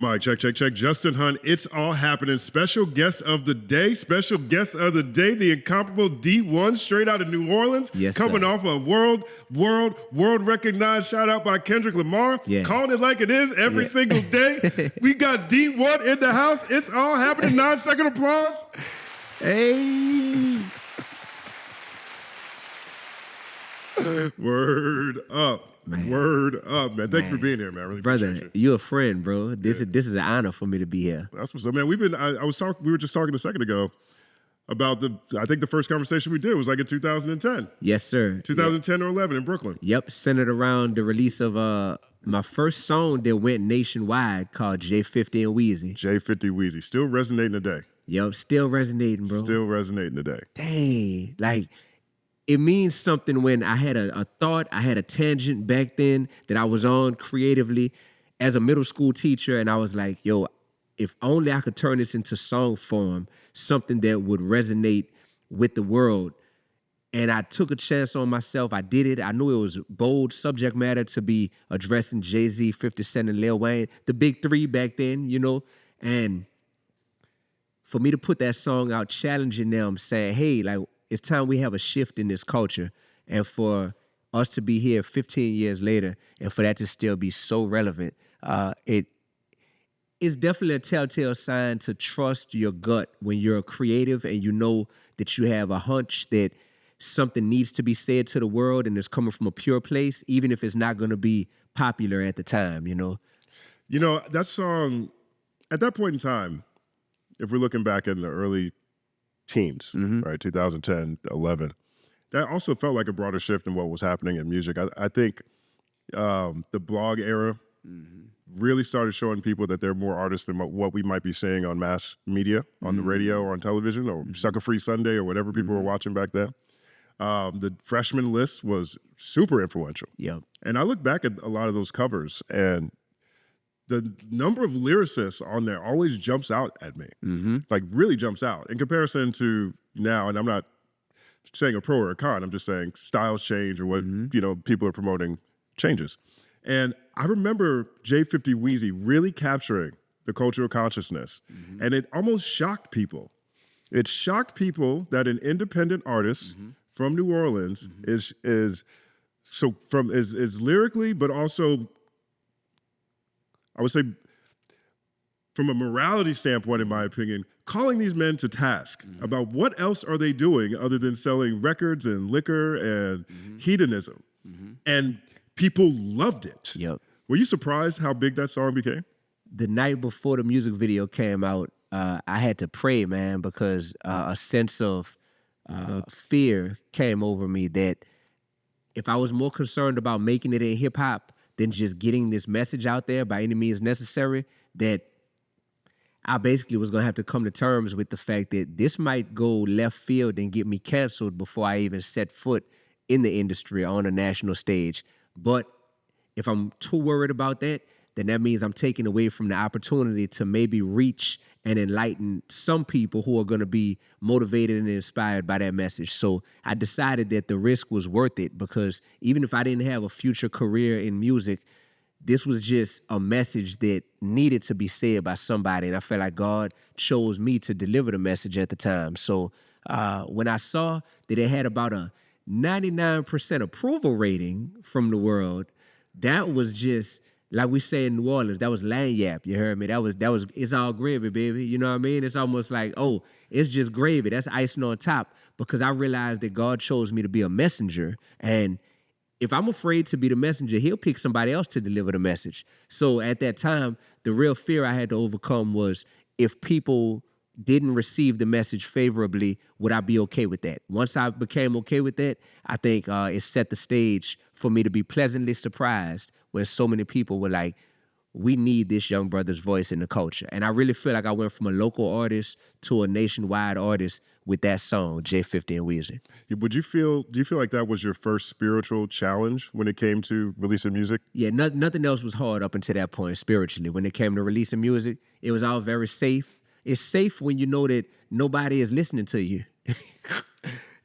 Mike, check, check, check. Justin Hunt, it's all happening. Special guest of the day, the incomparable Dee-1, straight out of New Orleans. Yes, coming sir. off a world recognized shout out by Kendrick Lamar. Yeah. Calling it like it is every single day. We got Dee-1 in the house. It's all happening. 9-second applause. Hey. Word up. Man. Word up, man. Thank you for being here, man. I really appreciate Brother, you. you're a friend, bro. This is an honor for me to be here. That's what's up, man. We were just talking a second ago about I think the first conversation we did was like in 2010. Yes, sir. 2010 or 11 in Brooklyn. Yep, centered around the release of my first song that went nationwide called J50 and Wheezy. J50 Wheezy. Still resonating today. Yep, still resonating, bro. Still resonating today. Dang, like it means something when I had a thought, I had a tangent back then that I was on creatively as a middle school teacher, and I was like, yo, if only I could turn this into song form, something that would resonate with the world. And I took a chance on myself. I did it. I knew it was bold subject matter to be addressing Jay-Z, 50 Cent, and Lil Wayne, the big three back then, you know? And for me to put that song out, challenging them, saying, hey, like, it's time we have a shift in this culture. And for us to be here 15 years later and for that to still be so relevant, it's definitely a telltale sign to trust your gut when you're a creative and you know that you have a hunch that something needs to be said to the world and it's coming from a pure place, even if it's not going to be popular at the time, you know? You know, that song, at that point in time, if we're looking back in the early teens, right, 2010, 11, that also felt like a broader shift in what was happening in music. I think the blog era really started showing people that there are more artists than what we might be seeing on mass media, on the radio or on television, or Sucker Free Sunday or whatever people were watching back then. The freshman list was super influential. Yep. And I look back at a lot of those covers, and the number of lyricists on there always jumps out at me, like really jumps out in comparison to now. And I'm not saying a pro or a con. I'm just saying styles change or what, you know, people are promoting changes. And I remember J50 Wheezy really capturing the cultural consciousness, and it almost shocked people. It shocked people that an independent artist from New Orleans is lyrically, but also, I would say, from a morality standpoint, in my opinion, calling these men to task about what else are they doing other than selling records and liquor and hedonism. And people loved it. Yep. Were you surprised how big that song became? The night before the music video came out, I had to pray, man, because a sense of fear came over me that if I was more concerned about making it in hip hop than just getting this message out there by any means necessary, that I basically was gonna have to come to terms with the fact that this might go left field and get me canceled before I even set foot in the industry on a national stage. But if I'm too worried about that, then that means I'm taking away from the opportunity to maybe reach and enlighten some people who are going to be motivated and inspired by that message. So I decided that the risk was worth it, because even if I didn't have a future career in music, this was just a message that needed to be said by somebody. And I felt like God chose me to deliver the message at the time. So when I saw that it had about a 99% approval rating from the world, that was just, like we say in New Orleans, that was lanyap, you heard me? That was, it's all gravy, baby. You know what I mean? It's almost like, oh, it's just gravy. That's icing on top, because I realized that God chose me to be a messenger. And if I'm afraid to be the messenger, he'll pick somebody else to deliver the message. So at that time, the real fear I had to overcome was, if people didn't receive the message favorably, would I be okay with that? Once I became okay with that, I think it set the stage for me to be pleasantly surprised when so many people were like, we need this young brother's voice in the culture. And I really feel like I went from a local artist to a nationwide artist with that song, J50 and Wheezy. Do you feel like that was your first spiritual challenge when it came to releasing music? Yeah, nothing else was hard up until that point spiritually. When it came to releasing music, it was all very safe. It's safe when you know that nobody is listening to you.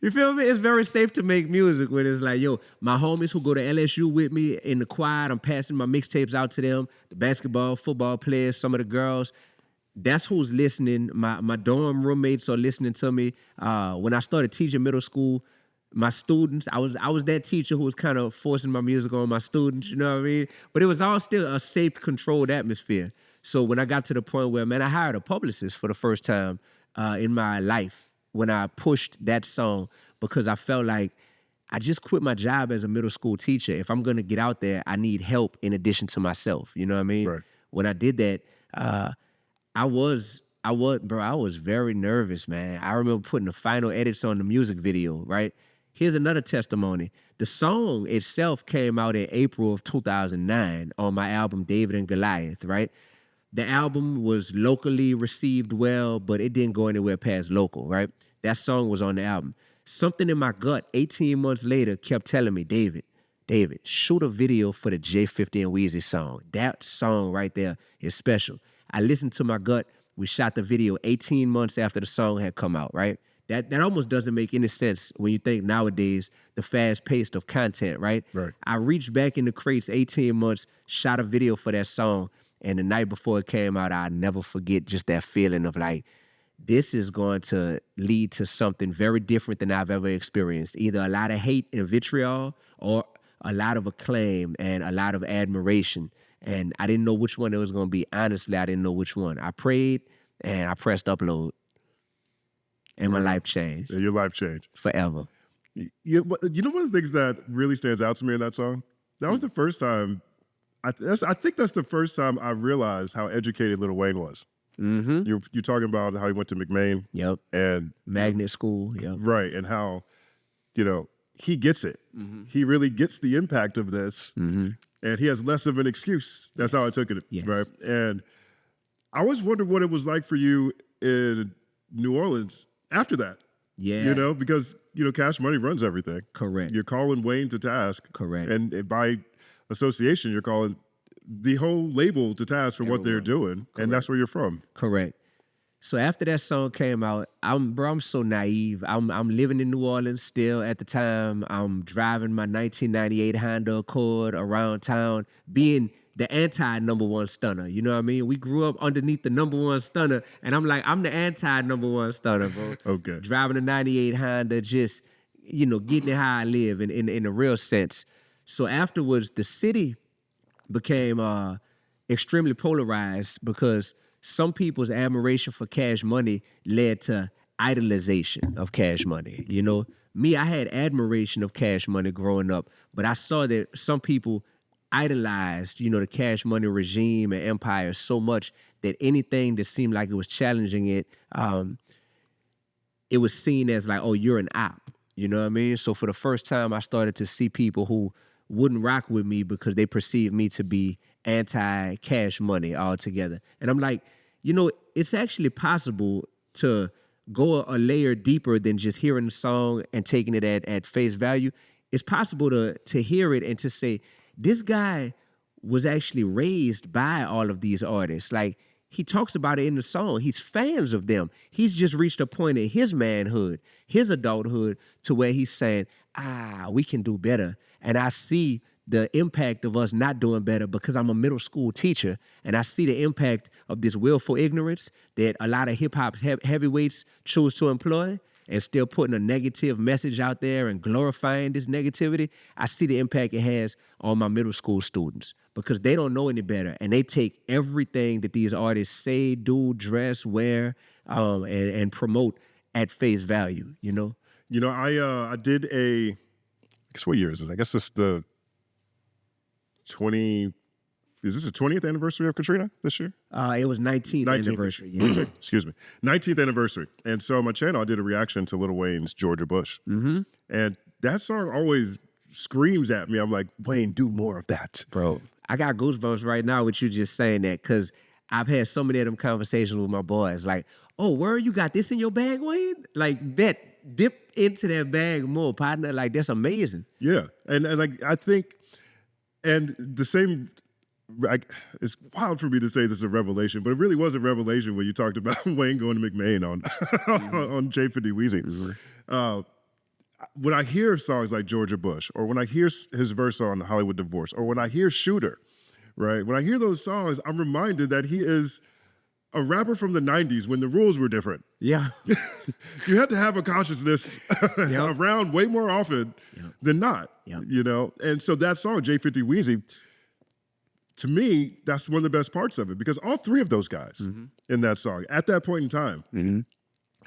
You feel me? It's very safe to make music when it's like, yo, my homies who go to LSU with me in the quad, I'm passing my mixtapes out to them, the basketball, football players, some of the girls. That's who's listening. My dorm roommates are listening to me. When I started teaching middle school, my students, I was that teacher who was kind of forcing my music on my students, you know what I mean? But it was all still a safe, controlled atmosphere. So when I got to the point where, man, I hired a publicist for the first time in my life, when I pushed that song, because I felt like I just quit my job as a middle school teacher. If I'm gonna get out there, I need help in addition to myself. You know what I mean? Right. When I did that, I was very nervous, man. I remember putting the final edits on the music video, right? Here's another testimony. The song itself came out in April of 2009 on my album David and Goliath, right? The album was locally received well, but it didn't go anywhere past local, right? That song was on the album. Something in my gut 18 months later kept telling me, David, shoot a video for the J50 and Wheezy song. That song right there is special. I listened to my gut. We shot the video 18 months after the song had come out, right? That almost doesn't make any sense when you think nowadays the fast pace of content, right? Right. I reached back in the crates 18 months, shot a video for that song, and the night before it came out, I'll never forget just that feeling of like, this is going to lead to something very different than I've ever experienced. Either a lot of hate and vitriol or a lot of acclaim and a lot of admiration. And I didn't know which one it was going to be. Honestly, I didn't know which one. I prayed and I pressed upload. And my life changed. Yeah, your life changed. Forever. You know one of the things that really stands out to me in that song? That was the first time, I think that's the first time I realized how educated Lil Wayne was. Mm-hmm. You're talking about how he went to McMain. Yep. And magnet school. Yep. Right. And how, he gets it. Mm-hmm. He really gets the impact of this. Mm-hmm. And he has less of an excuse. That's how I took it. Yes. Right. And I always wondered what it was like for you in New Orleans after that. Yeah. Because, Cash Money runs everything. Correct. You're calling Wayne to task. Correct. And by association, you're calling the whole label to task for what they're doing. Correct. And that's where you're from. Correct. So after that song came out, I'm so naive. I'm living in New Orleans still at the time. I'm driving my 1998 Honda Accord around town, being the anti-number one stunner. You know what I mean? We grew up underneath the number one stunner, and I'm like, I'm the anti-number one stunner, bro. Okay. Driving a 98 Honda, just, getting it how I live in a real sense. So afterwards, the city became extremely polarized because some people's admiration for Cash Money led to idolization of Cash Money. Me, I had admiration of Cash Money growing up, but I saw that some people idolized, the Cash Money regime and empire so much that anything that seemed like it was challenging it, it was seen as like, oh, you're an op. You know what I mean? So for the first time, I started to see people who wouldn't rock with me because they perceived me to be anti-Cash Money altogether. And I'm like, it's actually possible to go a layer deeper than just hearing the song and taking it at face value. It's possible to hear it and to say, this guy was actually raised by all of these artists. Like, he talks about it in the song. He's fans of them. He's just reached a point in his manhood, his adulthood, to where he's saying, we can do better. And I see the impact of us not doing better because I'm a middle school teacher, and I see the impact of this willful ignorance that a lot of hip-hop heavyweights choose to employ, and still putting a negative message out there and glorifying this negativity. I see the impact it has on my middle school students because they don't know any better, and they take everything that these artists say, do, dress, wear, and promote at face value, I did I guess what year is this? I guess it's the 20... Is this the 20th anniversary of Katrina this year? It was 19th anniversary. Yeah. Excuse me. 19th anniversary. And so on my channel, I did a reaction to Lil Wayne's Georgia Bush. Mm-hmm. And that song always screams at me. I'm like, Wayne, do more of that. Bro, I got goosebumps right now with you just saying that because I've had so many of them conversations with my boys. Like, oh, where you got this in your bag, Wayne? Like, dip into that bag more, partner. Like, that's amazing. Yeah. And like, I think, and the same... It's wild for me to say this is a revelation, but it really was a revelation when you talked about Wayne going to McMain on on J50 Wheezy. Mm-hmm. when I hear songs like Georgia Bush, or when I hear his verse on Hollywood Divorce, or when I hear Shooter, right? When I hear those songs, I'm reminded that he is a rapper from the 90s when the rules were different. Yeah. You had to have a consciousness around way more often than not, you know? And so that song, J50 Wheezy, to me, that's one of the best parts of it, because all three of those guys in that song, at that point in time,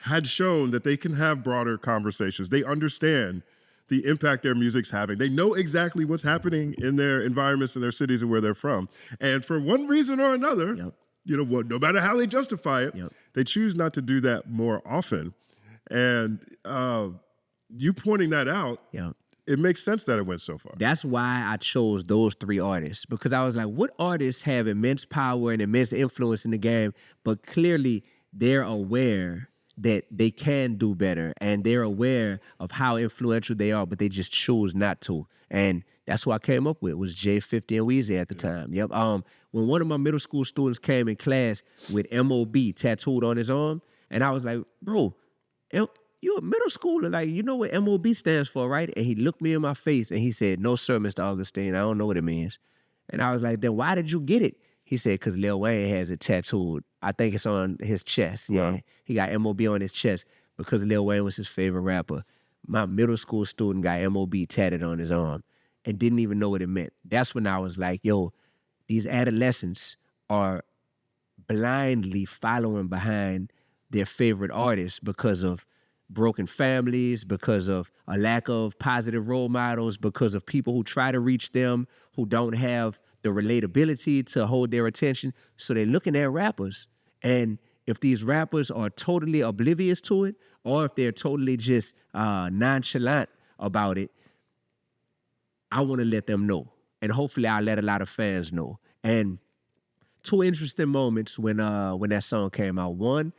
had shown that they can have broader conversations. They understand the impact their music's having. They know exactly what's happening in their environments and their cities and where they're from. And for one reason or another, you know what, no matter how they justify it, they choose not to do that more often. And you pointing that out, it makes sense that it went so far. That's why I chose those three artists, because I was like, what artists have immense power and immense influence in the game, but clearly they're aware that they can do better, and they're aware of how influential they are, but they just choose not to. And that's what I came up with, was J50 and Weezy at the time. When one of my middle school students came in class with MOB tattooed on his arm, and I was like, bro, you a middle schooler, like, you know what MOB stands for, right? And he looked me in my face and he said, no, sir, Mr. Augustine, I don't know what it means. And I was like, then why did you get it? He said, because Lil Wayne has it tattooed. I think it's on his chest. Yeah, he got MOB on his chest because Lil Wayne was his favorite rapper. My middle school student got MOB tatted on his arm and didn't even know what it meant. That's when I was like, yo, these adolescents are blindly following behind their favorite artists because of broken families, because of a lack of positive role models, because of people who try to reach them who don't have the relatability to hold their attention. So they're looking at rappers. And if these rappers are totally oblivious to it, or if they're totally just nonchalant about it, I want to let them know. And hopefully I'll let a lot of fans know. And two interesting moments when that song came out. One,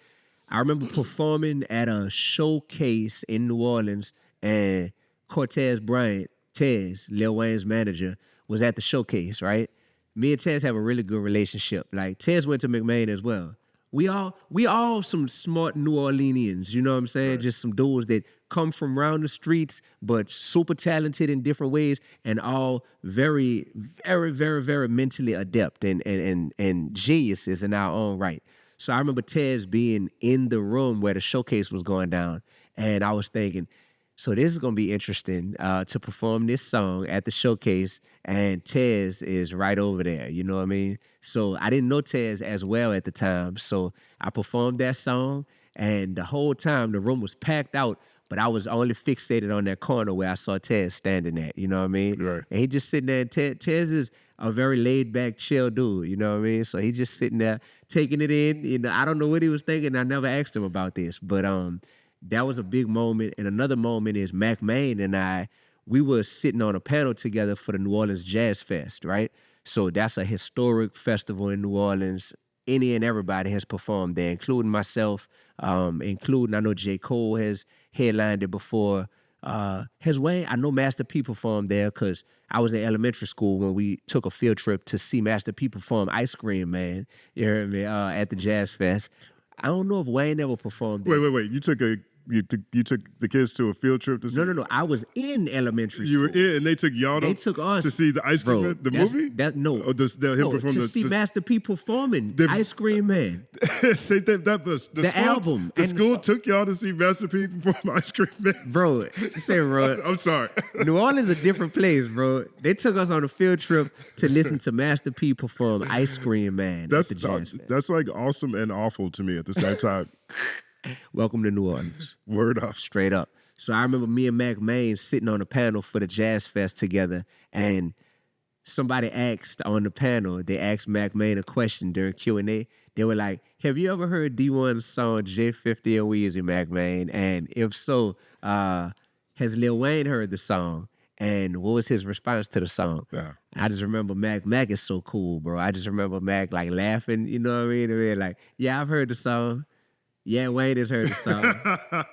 I remember performing at a showcase in New Orleans, and Cortez Bryant, Tez, Lil Wayne's manager, was at the showcase, right? Me and Tez have a really good relationship. Like, Tez went to McMain as well. We all some smart New Orleanians, you know what I'm saying? Right. Just some dudes that come from around the streets, but super talented in different ways, and all very, very, very, very mentally adept and geniuses in our own right. So I remember Tez being in the room where the showcase was going down, and I was thinking, so this is going to be interesting to perform this song at the showcase, and Tez is right over there, you know what I mean? So I didn't know Tez as well at the time, so I performed that song, and the whole time the room was packed out, but I was only fixated on that corner where I saw Tez standing at, you know what I mean? Right. And he just sitting there, and Tez is a very laid-back, chill dude, you know what I mean? So he just sitting there taking it in. You know, I don't know what he was thinking. I never asked him about this, but that was a big moment. And another moment is Mac Main and we were sitting on a panel together for the New Orleans Jazz Fest, right? So that's a historic festival in New Orleans. Any and everybody has performed there, including myself, including, I know J. Cole has headlined it before. Has Wayne, I know Master P performed there because I was in elementary school when we took a field trip to see Master P perform Ice Cream Man, you heard me, at the Jazz Fest. I don't know if Wayne ever performed there. Wait. You took the kids to a field trip to see? No. I was in elementary school. You were in, and they took y'all They took us to see the Ice Cream Man, the movie? No. To see Master P performing Ice Cream Man. The album. The school took y'all to see Master P perform Ice Cream Man. Bro, I'm sorry. New Orleans is a different place, bro. They took us on a field trip to listen to Master P perform Ice Cream Man at the Jazz Fest. That's like awesome and awful to me at the same time. Welcome to New Orleans. Word up. Straight up. So I remember me and Mac Main sitting on a panel for the Jazz Fest together, and somebody asked on the panel, they asked Mac Main a question during Q&A. They were like, have you ever heard Dee-1's song J50 and Weezy, Mac Main? And if so, has Lil Wayne heard the song? And what was his response to the song? Yeah. I just remember Mac is so cool, bro. I just remember Mac like laughing, you know what I mean? Like, yeah, I've heard the song. Yeah, Wayne has heard the song,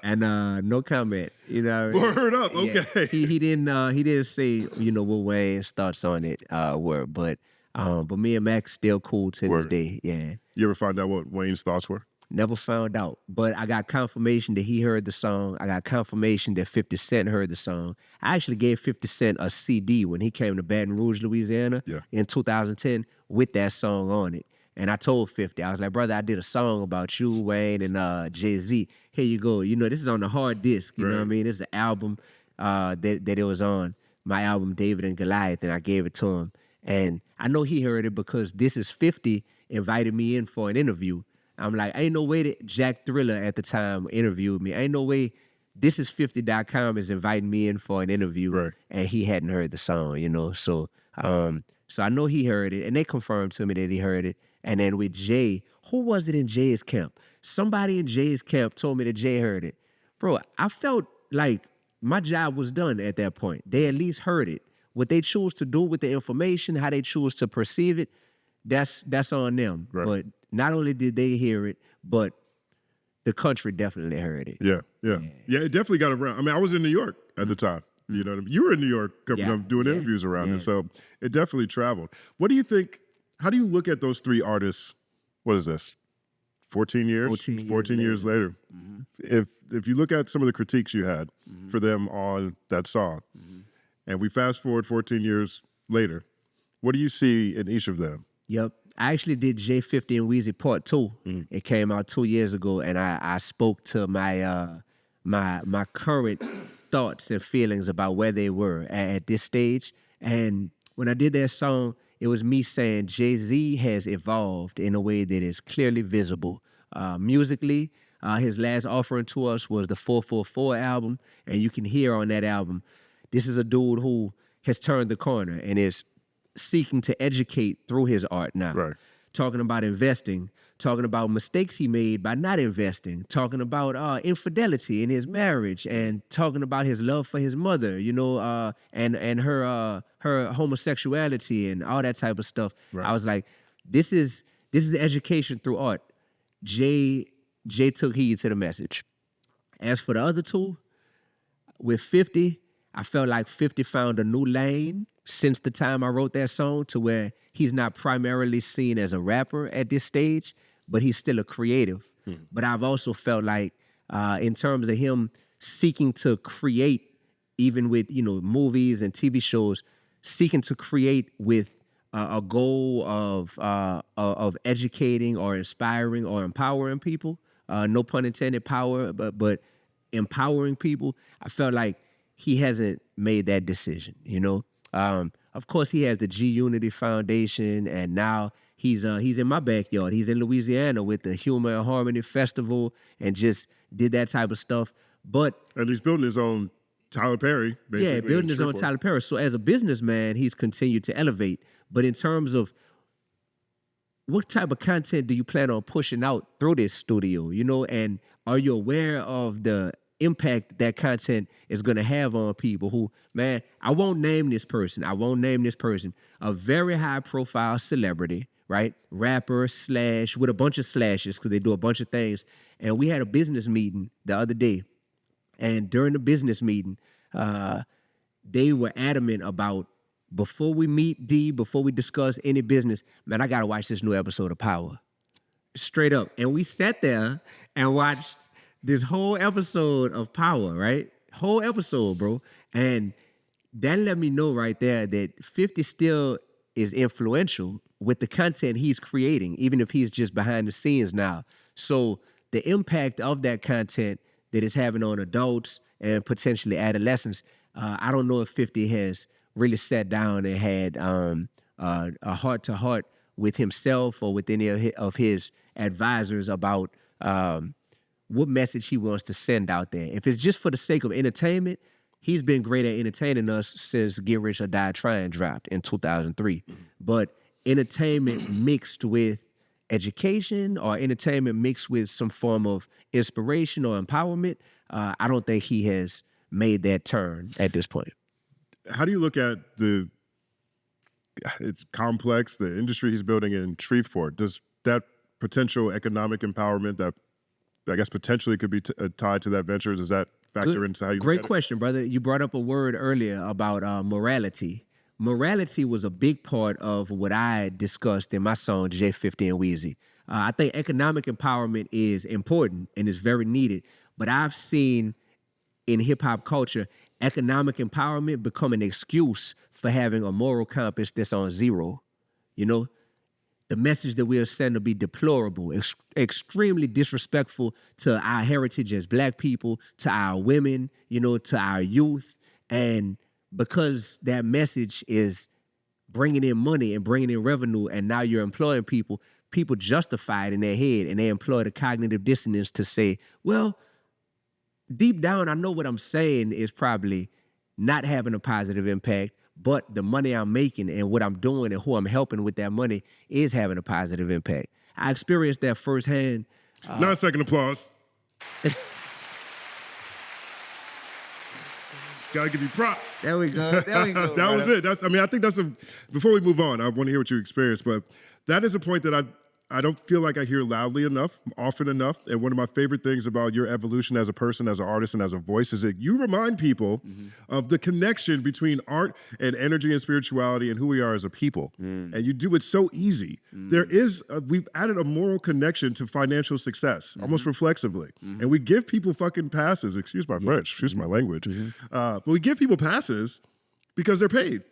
and no comment. You know, word up. Okay, yeah, he didn't say what Wayne's thoughts on it were, but me and Mac still cool to this day. Yeah. You ever find out what Wayne's thoughts were? Never found out. But I got confirmation that he heard the song. I got confirmation that 50 Cent heard the song. I actually gave 50 Cent a CD when he came to Baton Rouge, Louisiana in 2010 with that song on it. And I told 50, I was like, brother, I did a song about you, Wayne, and Jay-Z. Here you go. You know, this is on the hard disc. You know what I mean? This is an album that it was on. My album, David and Goliath, and I gave it to him. And I know he heard it because This Is 50 invited me in for an interview. I'm like, ain't no way that Jack Thriller at the time interviewed me. Ain't no way thisis50.com is inviting me in for an interview and he hadn't heard the song, you know? So I know he heard it, and they confirmed to me that he heard it. And then with Jay, who was it in Jay's camp? Somebody in Jay's camp told me that Jay heard it. Bro, I felt like my job was done at that point. They at least heard it. What they choose to do with the information, how they choose to perceive it, that's on them. Right. But not only did they hear it, but the country definitely heard it. Yeah, it definitely got around. I mean, I was in New York at the time. You know what I mean? You were in New York doing interviews around it, so it definitely traveled. What do you think, how do you look at those three artists, what is this, 14 years? 14 years later. If you look at some of the critiques you had for them on that song, and we fast forward 14 years later, what do you see in each of them? Yep. I actually did J50 and Wheezy Part 2. It came out 2 years ago, and I spoke to my my current thoughts and feelings about where they were at this stage. And when I did that song, it was me saying Jay-Z has evolved in a way that is clearly visible. Musically, his last offering to us was the 444 album, and you can hear on that album, this is a dude who has turned the corner and is seeking to educate through his art now. Right. Talking about investing, talking about mistakes he made by not investing, talking about infidelity in his marriage, and talking about his love for his mother, you know, and her homosexuality and all that type of stuff. Right. I was like, this is education through art. Jay took heed to the message. As for the other two, with 50, I felt like 50 found a new lane since the time I wrote that song, to where he's not primarily seen as a rapper at this stage, but he's still a creative. But I've also felt like in terms of him seeking to create, even with, you know, movies and TV shows, seeking to create with a goal of educating or inspiring or empowering people, no pun intended, power, but empowering people, I felt like he hasn't made that decision, you know? Of course, he has the G Unity Foundation, and now he's in my backyard. He's in Louisiana with the Humor and Harmony Festival, and just did that type of stuff. And he's building his own Tyler Perry, basically. Yeah, building his own Tyler Perry. So as a businessman, he's continued to elevate. But in terms of what type of content do you plan on pushing out through this studio, you know? And are you aware of the impact that content is going to have on people who, man, I won't name this person. A very high profile celebrity, right? Rapper / with a bunch of slashes, because they do a bunch of things. And we had a business meeting the other day. And during the business meeting, they were adamant about, before we meet D, before we discuss any business, man, I got to watch this new episode of Power. Straight up. And we sat there and watched this whole episode of Power, right? Whole episode, bro. And that let me know right there that 50 still is influential with the content he's creating, even if he's just behind the scenes now. So the impact of that content that it's having on adults and potentially adolescents, I don't know if 50 has really sat down and had a heart-to-heart with himself or with any of his advisors about what message he wants to send out there. If it's just for the sake of entertainment, he's been great at entertaining us since Get Rich or Die Trying dropped in 2003. But entertainment mixed with education, or entertainment mixed with some form of inspiration or empowerment, I don't think he has made that turn at this point. How do you look at it's complex, the industry he's building in Shreveport? Does that potential economic empowerment that I guess potentially could be tied to that venture, does that factor into how you Great question, brother. You brought up a word earlier about morality. Morality was a big part of what I discussed in my song J50 and Wheezy. I think economic empowerment is important and is very needed. But I've seen in hip hop culture, economic empowerment become an excuse for having a moral compass that's on zero. You know, the message that we are sending to be deplorable, extremely disrespectful to our heritage as Black people, to our women, you know, to our youth. And because that message is bringing in money and bringing in revenue, and now you're employing people, people justify it in their head, and they employ the cognitive dissonance to say, well, deep down, I know what I'm saying is probably not having a positive impact, but the money I'm making and what I'm doing and who I'm helping with that money is having a positive impact. I experienced that firsthand. 9-second applause. Gotta give you props. There we go. There we go. That was it. I think that's before we move on, I want to hear what you experienced, but that is a point that I don't feel like I hear loudly enough, often enough. And one of my favorite things about your evolution as a person, as an artist, and as a voice is that you remind people of the connection between art and energy and spirituality and who we are as a people. And you do it so easy. We've added a moral connection to financial success, almost reflexively. And we give people fucking passes, excuse my French, excuse my language. But we give people passes because they're paid.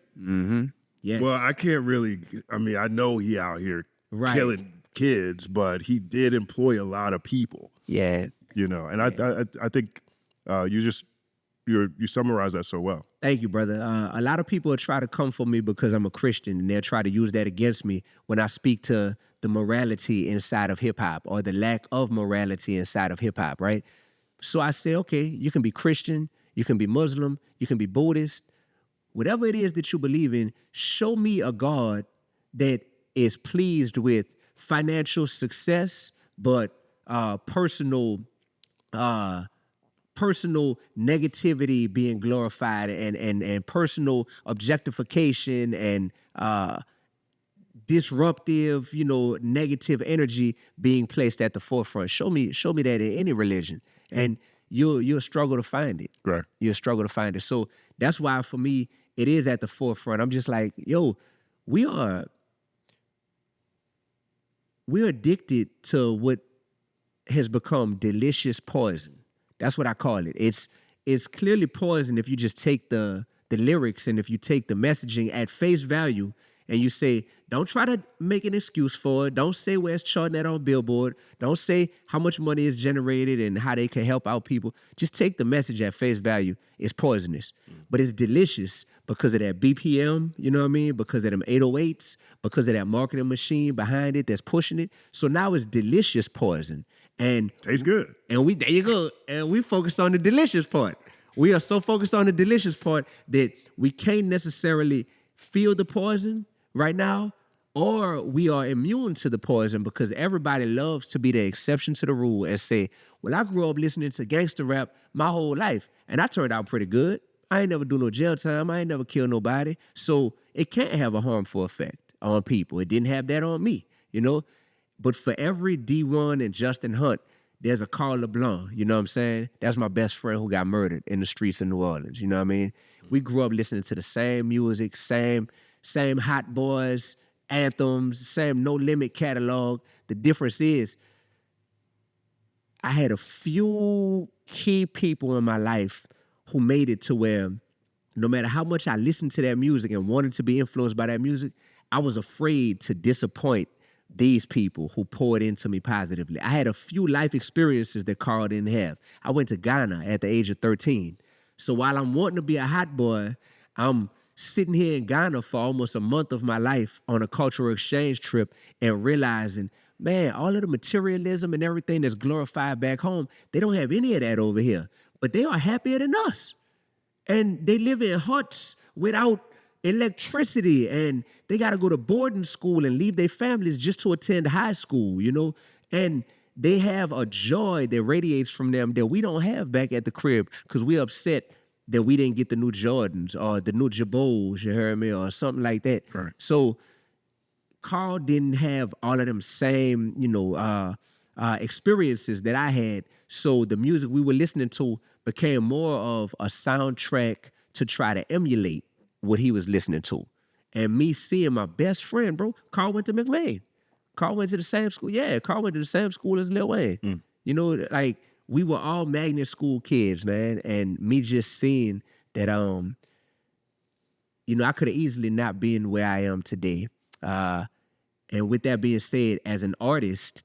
Yes. Well, I can't really, I know he out here killing kids, but he did employ a lot of people. Yeah. You know, and I think you summarize that so well. Thank you, brother. A lot of people try to come for me because I'm a Christian, and they'll try to use that against me when I speak to the morality inside of hip hop or the lack of morality inside of hip hop, right? So I say, okay, you can be Christian, you can be Muslim, you can be Buddhist, whatever it is that you believe in, show me a God that is pleased with financial success, but personal negativity being glorified and personal objectification and disruptive, negative energy being placed at the forefront. Show me that in any religion, and you'll struggle to find it. Right. You'll struggle to find it. So that's why for me it is at the forefront. I'm just like, we're addicted to what has become delicious poison. That's what I call it. It's clearly poison if you just take the lyrics and if you take the messaging at face value and you say, don't try to make an excuse for it. Don't say where it's charting at on Billboard. Don't say how much money is generated and how they can help out people. Just take the message at face value. It's poisonous, but it's delicious because of that BPM, you know what I mean? Because of them 808s, because of that marketing machine behind it that's pushing it. So now it's delicious poison. And tastes good. And there you go. And we focused on the delicious part. We are so focused on the delicious part that we can't necessarily feel the poison right now, or we are immune to the poison because everybody loves to be the exception to the rule and say, well, I grew up listening to gangster rap my whole life, and I turned out pretty good. I ain't never do no jail time. I ain't never killed nobody. So it can't have a harmful effect on people. It didn't have that on me, But for every Dee-1 and Justin Hunte, there's a Carl LeBlanc, you know what I'm saying? That's my best friend who got murdered in the streets of New Orleans, you know what I mean? We grew up listening to the same music, same Hot Boys, anthems, same No Limit catalog. The difference is I had a few key people in my life who made it to where no matter how much I listened to that music and wanted to be influenced by that music, I was afraid to disappoint these people who poured into me positively. I had a few life experiences that Carl didn't have. I went to Ghana at the age of 13. So while I'm wanting to be a hot boy, I'm sitting here in Ghana for almost a month of my life on a cultural exchange trip and realizing, man, all of the materialism and everything that's glorified back home, they don't have any of that over here. But they are happier than us. And they live in huts without electricity, and they got to go to boarding school and leave their families just to attend high school, and they have a joy that radiates from them that we don't have back at the crib because we're upset that we didn't get the new Jordans or the new Jabos, you heard me, or something like that. Right. So Carl didn't have all of them same, experiences that I had. So the music we were listening to became more of a soundtrack to try to emulate what he was listening to. And me seeing my best friend, bro, Carl went to McLean. Carl went to the same school. Yeah, Carl went to the same school as Lil Wayne. You know, like we were all magnet school kids, man. And me just seeing that, you know, I could have easily not been where I am today. And with that being said, as an artist,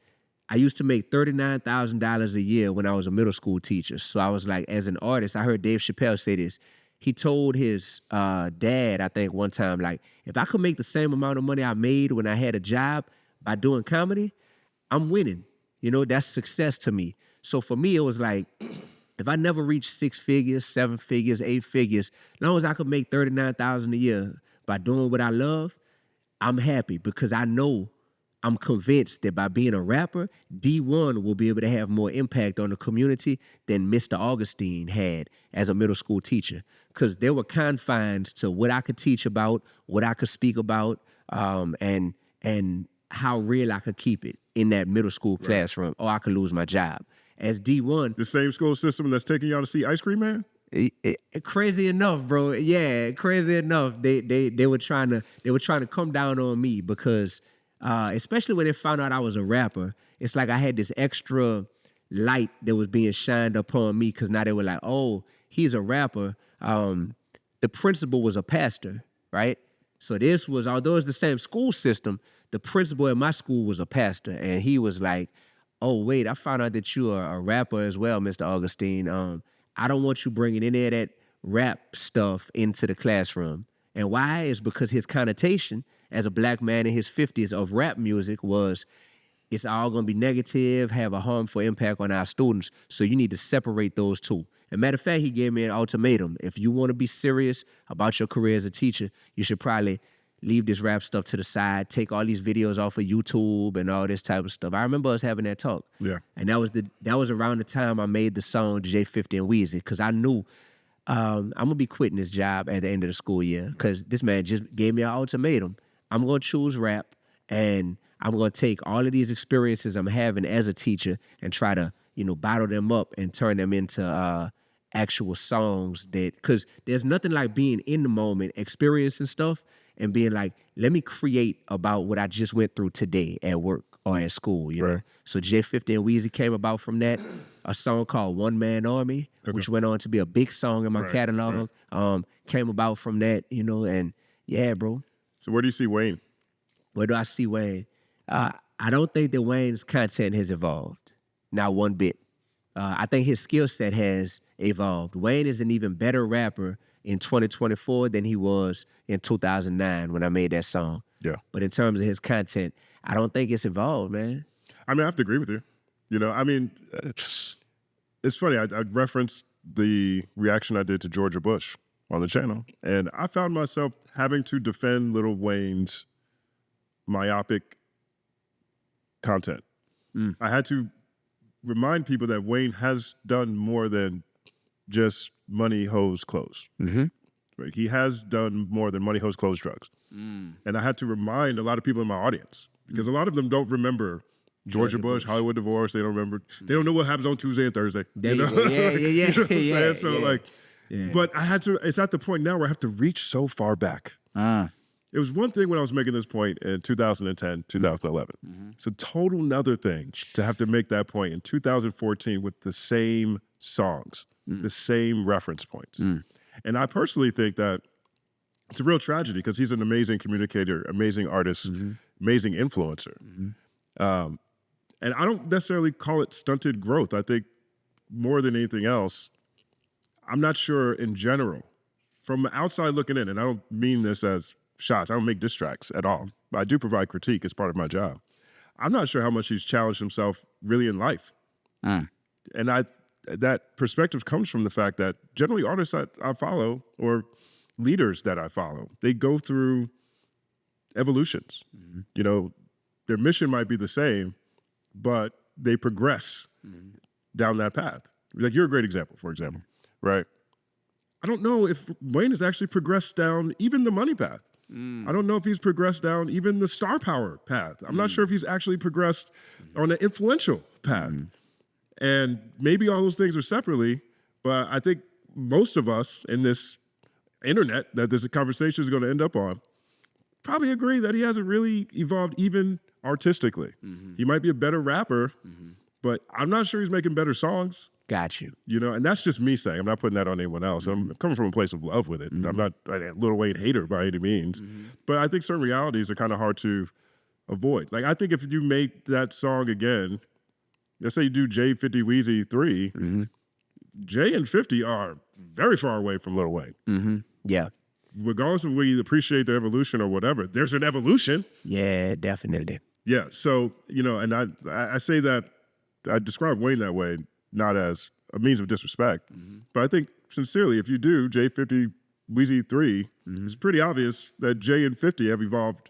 I used to make $39,000 a year when I was a middle school teacher. So I was like, as an artist, I heard Dave Chappelle say this. He told his dad, I think one time, like, if I could make the same amount of money I made when I had a job by doing comedy, I'm winning. You know, that's success to me. So for me, it was like, if I never reached 6 figures, 7 figures, 8 figures, as long as I could make $39,000 a year by doing what I love, I'm happy because I know, I'm convinced that by being a rapper, Dee-1 will be able to have more impact on the community than Mr. Augustine had as a middle school teacher. Because there were confines to what I could teach about, what I could speak about, and how real I could keep it in that middle school classroom, or I could lose my job. As Dee-1, The same school system that's taking y'all to see Ice Cream Man? crazy enough, bro. Yeah, crazy enough. They were trying to come down on me because especially when they found out I was a rapper, it's like I had this extra light that was being shined upon me because now they were like, oh, he's a rapper. The principal was a pastor, right? So this was, although it's the same school system, the principal at my school was a pastor, and he was like, oh, wait, I found out that you are a rapper as well, Mr. Augustine. I don't want you bringing any of that rap stuff into the classroom. And why? Is because his connotation as a black man in his 50s of rap music was, it's all going to be negative, have a harmful impact on our students. So you need to separate those two. As a matter of fact, he gave me an ultimatum. If you want to be serious about your career as a teacher, you should probably leave this rap stuff to the side, take all these videos off of YouTube and all this type of stuff. I remember us having that talk. Yeah. And that was around the time I made the song J50 and Wheezy, because I knew I'm going to be quitting this job at the end of the school year because this man just gave me an ultimatum. I'm going to choose rap, and I'm going to take all of these experiences I'm having as a teacher and try to, you know, bottle them up and turn them into actual songs that, because there's nothing like being in the moment, experiencing stuff, and being like, let me create about what I just went through today at work or at school, you know? So J50 and Weezy came about from that. A song called One Man Army, which went on to be a big song in my catalog, came about from that, you know, and yeah, bro. So where do you see Wayne? Where do I see Wayne? I don't think that Wayne's content has evolved, not one bit. I think his skill set has evolved. Wayne is an even better rapper in 2024 than he was in 2009 when I made that song. Yeah. But in terms of his content, I don't think it's evolved, man. I mean, I have to agree with you. You know, I mean, it's funny. I referenced the reaction I did to Georgia Bush on the channel, and I found myself having to defend Lil Wayne's myopic content. I had to remind people that Wayne has done more than just money, hoes, clothes. Right? He has done more than money, hoes, clothes, drugs. And I had to remind a lot of people in my audience, because a lot of them don't remember Georgia Bush, Hollywood divorce. They don't remember. They don't know what happens on Tuesday and Thursday. Yeah. You know what I'm saying? So but I had to, it's at the point now where I have to reach so far back. It was one thing when I was making this point in 2010, 2011. It's a total another thing to have to make that point in 2014 with the same songs, the same reference points. And I personally think that it's a real tragedy because he's an amazing communicator, amazing artist, amazing influencer. And I don't necessarily call it stunted growth. I think more than anything else, I'm not sure in general, from outside looking in, and I don't mean this as shots, I don't make diss tracks at all. But I do provide critique as part of my job. I'm not sure how much he's challenged himself really in life. And that perspective comes from the fact that generally artists that I follow or leaders that I follow, they go through evolutions. You know, their mission might be the same, but they progress down that path. Like you're a great example, for example, right? I don't know if Wayne has actually progressed down even the money path. I don't know if he's progressed down even the star power path. I'm not sure if he's actually progressed on the influential path. And maybe all those things are separately, but I think most of us in this internet that this conversation is going to end up on probably agree that he hasn't really evolved even artistically. He might be a better rapper, but I'm not sure he's making better songs. Got you. You know, and that's just me saying. I'm not putting that on anyone else. I'm coming from a place of love with it. I'm not a Lil Wayne hater by any means. But I think certain realities are kind of hard to avoid. Like, I think if you make that song again, let's say you do Jay 50 Wheezy 3, Jay and 50 are very far away from Lil Wayne. Yeah. Regardless of whether you appreciate their evolution or whatever, there's an evolution. Yeah, definitely. Yeah. So, you know, and I say that, I describe Wayne that way, not as a means of disrespect, but I think sincerely, if you do Jay 50 Wheezy 3, it's pretty obvious that Jay and 50 have evolved,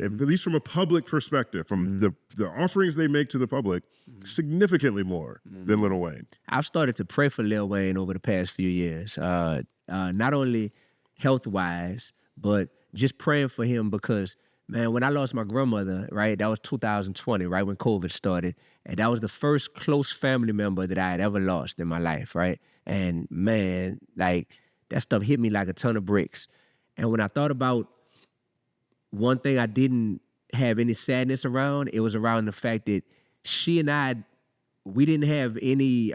at least from a public perspective, from the offerings they make to the public, significantly more than Lil Wayne. I've started to pray for Lil Wayne over the past few years, not only health-wise, but just praying for him because, man, when I lost my grandmother, right, that was 2020, right when COVID started, and that was the first close family member that I had ever lost in my life, right? And, man, like, that stuff hit me like a ton of bricks. And when I thought about one thing I didn't have any sadness around, it was around the fact that she and I, we didn't have any,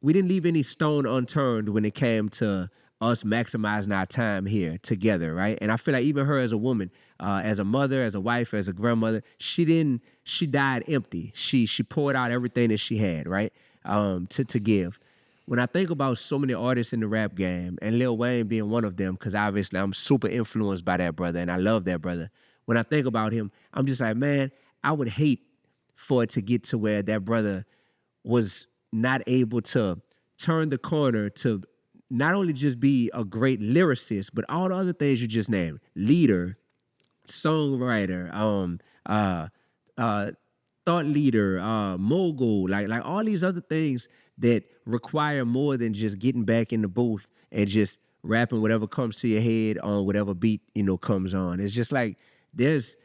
we didn't leave any stone unturned when it came to us maximizing our time here together, right? And I feel like even her as a woman, as a mother, as a wife, as a grandmother, she died empty. She poured out everything that she had, right? To give. When I think about so many artists in the rap game, and Lil Wayne being one of them, because obviously I'm super influenced by that brother, and I love that brother. When I think about him, I'm just like, man, I would hate for it to get to where that brother was not able to turn the corner to not only just be a great lyricist, but all the other things you just named: leader, songwriter, thought leader, mogul, like all these other things that require more than just getting back in the booth and just rapping whatever comes to your head on whatever beat, you know, comes on. It's just like there's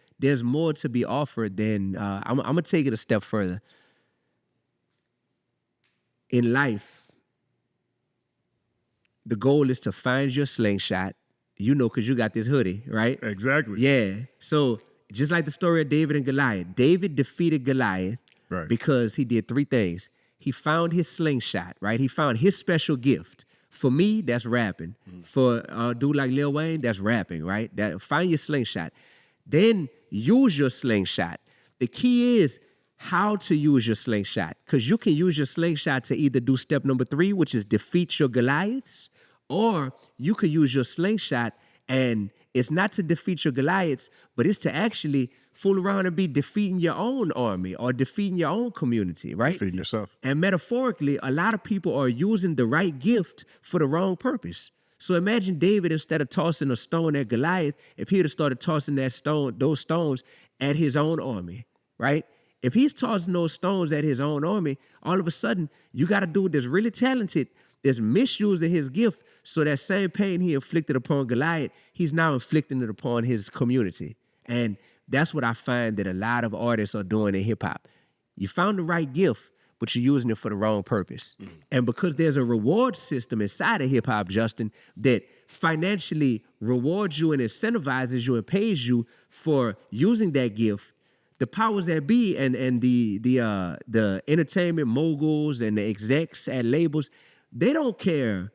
more to be offered than I'm gonna take it a step further. In life, the goal is to find your slingshot, you know, because you got this hoodie, right? Exactly. Yeah. So just like the story of David and Goliath, David defeated Goliath because he did three things. He found his slingshot, right? He found his special gift. For me, that's rapping. For a dude like Lil Wayne, that's rapping, right? Find your slingshot. Then use your slingshot. The key is how to use your slingshot, because you can use your slingshot to either do step number 3, which is defeat your Goliaths, or you could use your slingshot and it's not to defeat your Goliaths, but it's to actually fool around and be defeating your own army or defeating your own community, right? Defeating yourself. And metaphorically, a lot of people are using the right gift for the wrong purpose. So imagine David, instead of tossing a stone at Goliath, if he had started tossing those stones at his own army, right? If he's tossing those stones at his own army, all of a sudden, you got a dude that's really talented, that's misusing his gift, so that same pain he inflicted upon Goliath, he's now inflicting it upon his community. And that's what I find that a lot of artists are doing in hip-hop. You found the right gift, but you're using it for the wrong purpose. And because there's a reward system inside of hip-hop, Justin, that financially rewards you and incentivizes you and pays you for using that gift, the powers that be and the entertainment moguls and the execs at labels, they don't care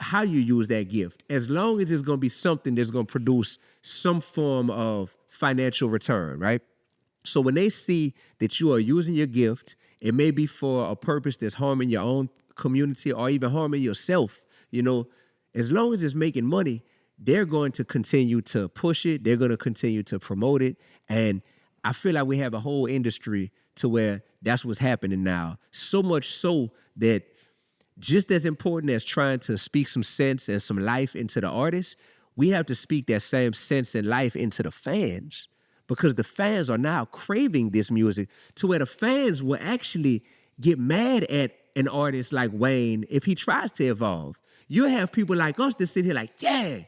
how you use that gift, as long as it's going to be something that's going to produce some form of financial return, right? So when they see that you are using your gift, it may be for a purpose that's harming your own community or even harming yourself, you know, as long as it's making money, they're going to continue to push it. They're going to continue to promote it. And I feel like we have a whole industry to where that's what's happening now. So much so that just as important as trying to speak some sense and some life into the artist, we have to speak that same sense and life into the fans, because the fans are now craving this music to where the fans will actually get mad at an artist like Wayne if he tries to evolve. You have people like us that sit here like, yeah,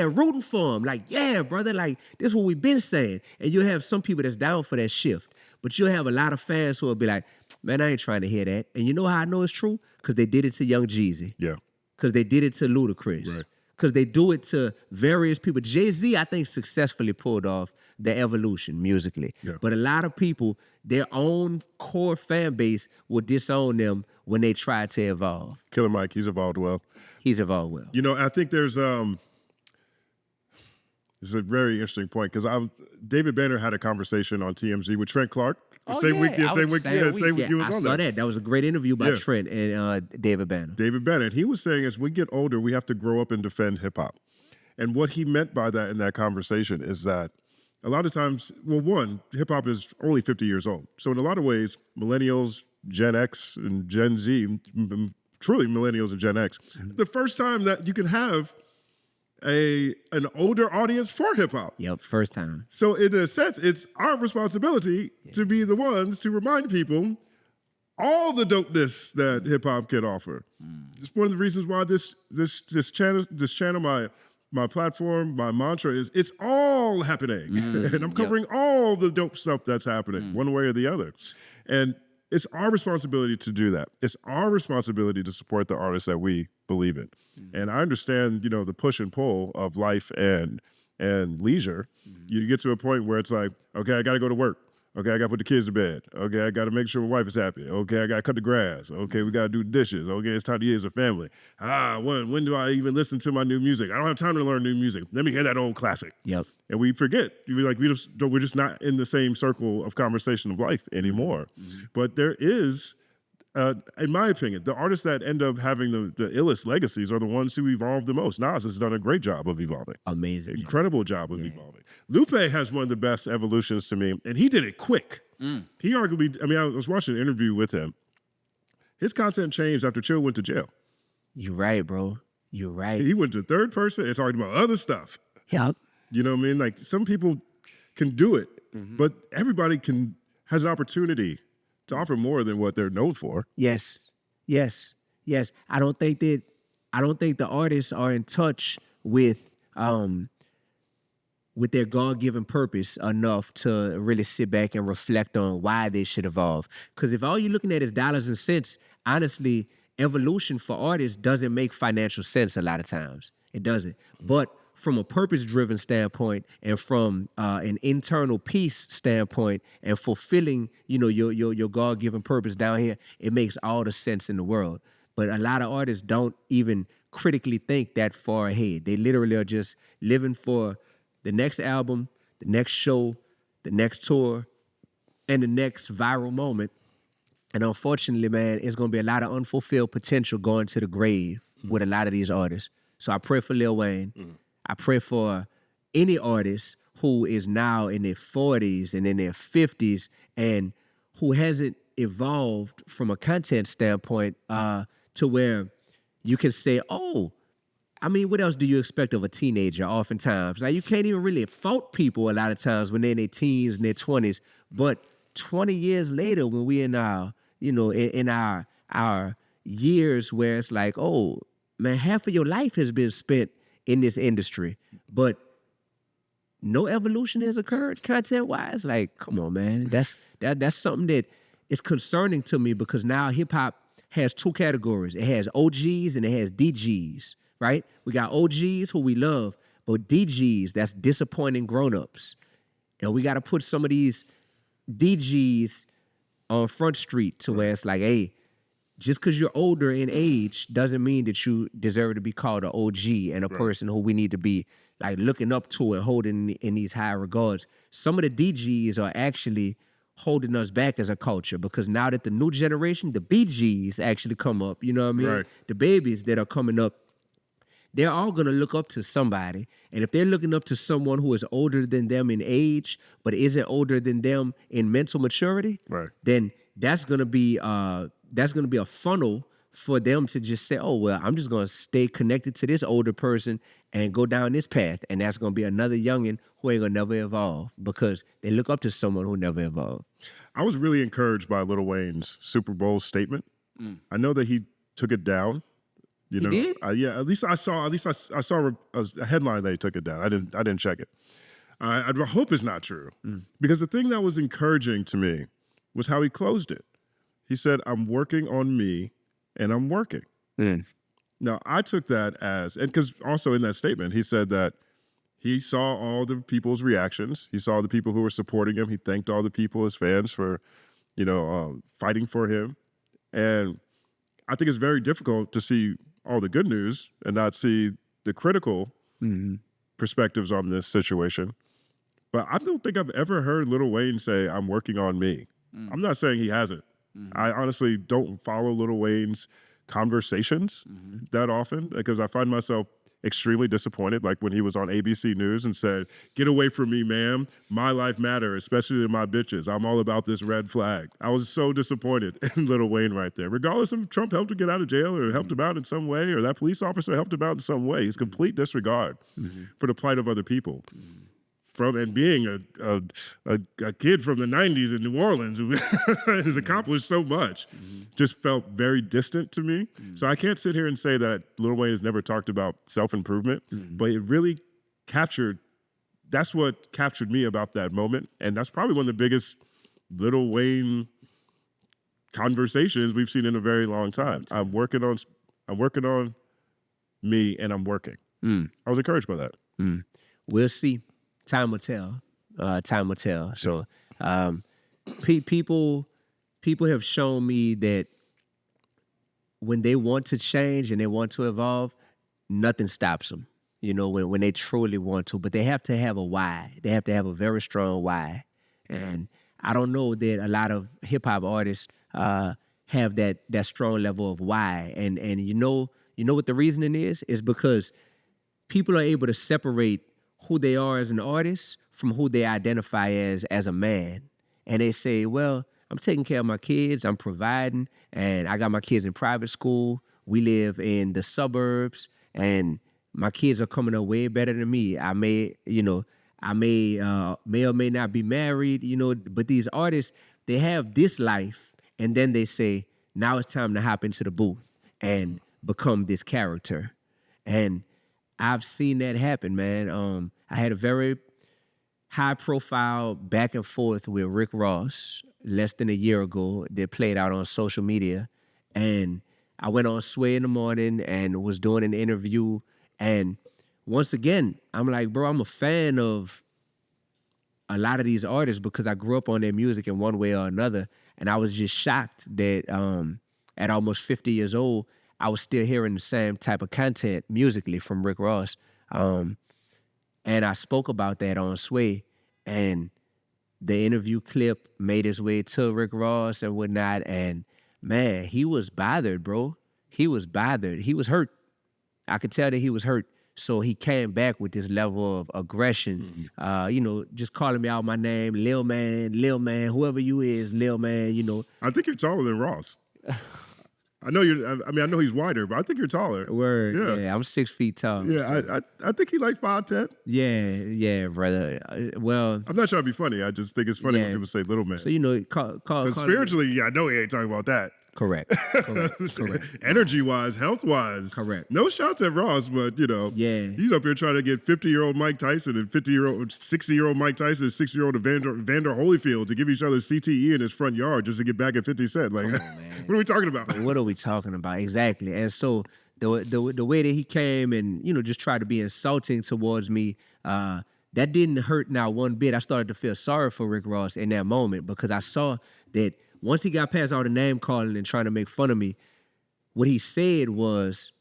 rooting for him. Like, yeah, brother, like, this is what we've been saying. And you have some people that's down for that shift. But you'll have a lot of fans who will be like, man, I ain't trying to hear that. And you know how I know it's true? Because they did it to Young Jeezy. Yeah. Because they did it to Ludacris. Right. Because they do it to various people. Jay-Z, I think, successfully pulled off the evolution musically. Yeah. But a lot of people, their own core fan base will disown them when they try to evolve. Killer Mike, he's evolved well. He's evolved well. You know, I think there's it's a very interesting point because David Banner had a conversation on TMZ with Trent Clark. Same week you was I on saw that. That was a great interview by Trent and David Banner. David Bennett, he was saying as we get older, we have to grow up and defend hip hop. And what he meant by that in that conversation is that a lot of times, well, one, hip hop is only 50 years old. So in a lot of ways, millennials, Gen X, and Gen Z, truly millennials and Gen X, the first time that you can have an older audience for hip hop. Yep, first time. So in a sense, it's our responsibility to be the ones to remind people all the dopeness that hip hop can offer. It's one of the reasons why this channel, my platform, my mantra is it's all happening. And I'm covering all the dope stuff that's happening one way or the other. And it's our responsibility to do that. It's our responsibility to support the artists that we believe in. And I understand, you know, the push and pull of life and leisure. You get to a point where it's like, okay, I got to go to work. Okay, I got to put the kids to bed. Okay, I got to make sure my wife is happy. Okay, I got to cut the grass. Okay, we got to do dishes. Okay, it's time to eat as a family. When do I even listen to my new music? I don't have time to learn new music. Let me hear that old classic. Yep. And we forget. We're just not in the same circle of conversation of life anymore. But there is, in my opinion, the artists that end up having the illest legacies are the ones who evolve the most. Nas has done a great job of evolving. Amazing. Incredible job of evolving. Lupe has one of the best evolutions to me, and he did it quick. He arguably, I was watching an interview with him. His content changed after Chill went to jail. You're right, bro. You're right. He went to third person and talked about other stuff. Yep. You know what I mean? Like, some people can do it, but everybody has an opportunity to offer more than what they're known for. Yes. I don't think the artists are in touch with their God-given purpose enough to really sit back and reflect on why they should evolve. Because if all you're looking at is dollars and cents, honestly, evolution for artists doesn't make financial sense a lot of times. It doesn't. But from a purpose-driven standpoint and from an internal peace standpoint and fulfilling, you know, your God-given purpose down here, it makes all the sense in the world. But a lot of artists don't even critically think that far ahead. They literally are just living for the next album, the next show, the next tour, and the next viral moment. And unfortunately, man, it's going to be a lot of unfulfilled potential going to the grave with a lot of these artists. So I pray for Lil Wayne. I pray for any artist who is now in their 40s and in their 50s and who hasn't evolved from a content standpoint to where you can say, oh, I mean, what else do you expect of a teenager oftentimes? Now, you can't even really fault people a lot of times when they're in their teens and their 20s, but 20 years later when we're in our, you know, in our years where it's like, oh, man, half of your life has been spent in this industry, but no evolution has occurred content-wise. Like, come on, man. That's something that is concerning to me because now hip-hop has two categories. It has OGs and it has DGs, right? We got OGs who we love, but DGs, that's disappointing grown-ups. And we got to put some of these DGs on Front Street to where it's like, hey, just because you're older in age doesn't mean that you deserve to be called an OG and a person who we need to be like looking up to and holding in these high regards. Some of the DGs are actually holding us back as a culture because now that the new generation, the BGs actually come up, you know what I mean? Right. The babies that are coming up, they're all going to look up to somebody. And if they're looking up to someone who is older than them in age, but isn't older than them in mental maturity, then that's going to be a funnel for them to just say, oh, well, I'm just going to stay connected to this older person and go down this path. And that's going to be another youngin' who ain't going to never evolve because they look up to someone who never evolved. I was really encouraged by Lil Wayne's Super Bowl statement. I know that he took it down. You know, did? Yeah. At least I saw a headline that he took it down. I didn't check it. I hope it's not true because the thing that was encouraging to me was how he closed it. He said, "I'm working on me, and I'm working." Now I took that as, and because also in that statement he said that he saw all the people's reactions. He saw the people who were supporting him. He thanked all the people, his fans, for, fighting for him. And I think it's very difficult to see all the good news and not see the critical perspectives on this situation. But I don't think I've ever heard Lil Wayne say, I'm working on me. I'm not saying he hasn't. I honestly don't follow Lil Wayne's conversations that often because I find myself extremely disappointed, like when he was on ABC News and said, get away from me, ma'am. My life matters, especially to my bitches. I'm all about this red flag. I was so disappointed in Lil Wayne right there. Regardless if Trump helped him get out of jail or helped him out in some way or that police officer helped him out in some way, his complete disregard for the plight of other people. And being a kid from the 90s in New Orleans who has accomplished so much, just felt very distant to me. So I can't sit here and say that Lil Wayne has never talked about self-improvement, but it really that's what captured me about that moment. And that's probably one of the biggest Lil Wayne conversations we've seen in a very long time. I'm working on me and I'm working. I was encouraged by that. We'll see. Time will tell. Time will tell. So people have shown me that when they want to change and they want to evolve, nothing stops them. When they truly want to. But they have to have a why. They have to have a very strong why. And I don't know that a lot of hip-hop artists have that strong level of why. And you know what the reasoning is? Is because people are able to separate who they are as an artist from who they identify as a man. And they say, well, I'm taking care of my kids, I'm providing, and I got my kids in private school. We live in the suburbs, and my kids are coming up way better than me. I may or may not be married, but these artists, they have this life, and then they say, now it's time to hop into the booth and become this character. And I've seen that happen, man. I had a very high-profile back and forth with Rick Ross less than a year ago that played out on social media. And I went on Sway in the morning and was doing an interview. And once again, I'm like, bro, I'm a fan of a lot of these artists because I grew up on their music in one way or another. And I was just shocked that at almost 50 years old, I was still hearing the same type of content musically from Rick Ross. And I spoke about that on Sway. And the interview clip made its way to Rick Ross and whatnot. And man, he was bothered, bro. He was bothered. He was hurt. I could tell that he was hurt. So he came back with this level of aggression, just calling me out my name, Lil Man, whoever you is, Lil Man, I think you're taller than Ross. I know he's wider, but I think you're taller. Word. Yeah, I'm 6 feet tall. Yeah, so. I think he like 5'10". Yeah, brother. Well, I'm not trying to be funny. I just think it's funny when people say little man. So, call spiritually, I know he ain't talking about that. Correct. Energy-wise, health-wise. Correct. No shots at Ross, but, he's up here trying to get 50-year-old Mike Tyson and 60-year-old Mike Tyson and 60-year-old Evander Holyfield to give each other CTE in his front yard just to get back at 50 Cent. Like, what are we talking about? What are we talking about? Exactly. And so the way that he came and, just tried to be insulting towards me, that didn't hurt not one bit. I started to feel sorry for Rick Ross in that moment because I saw that once he got past all the name calling and trying to make fun of me, what he said was,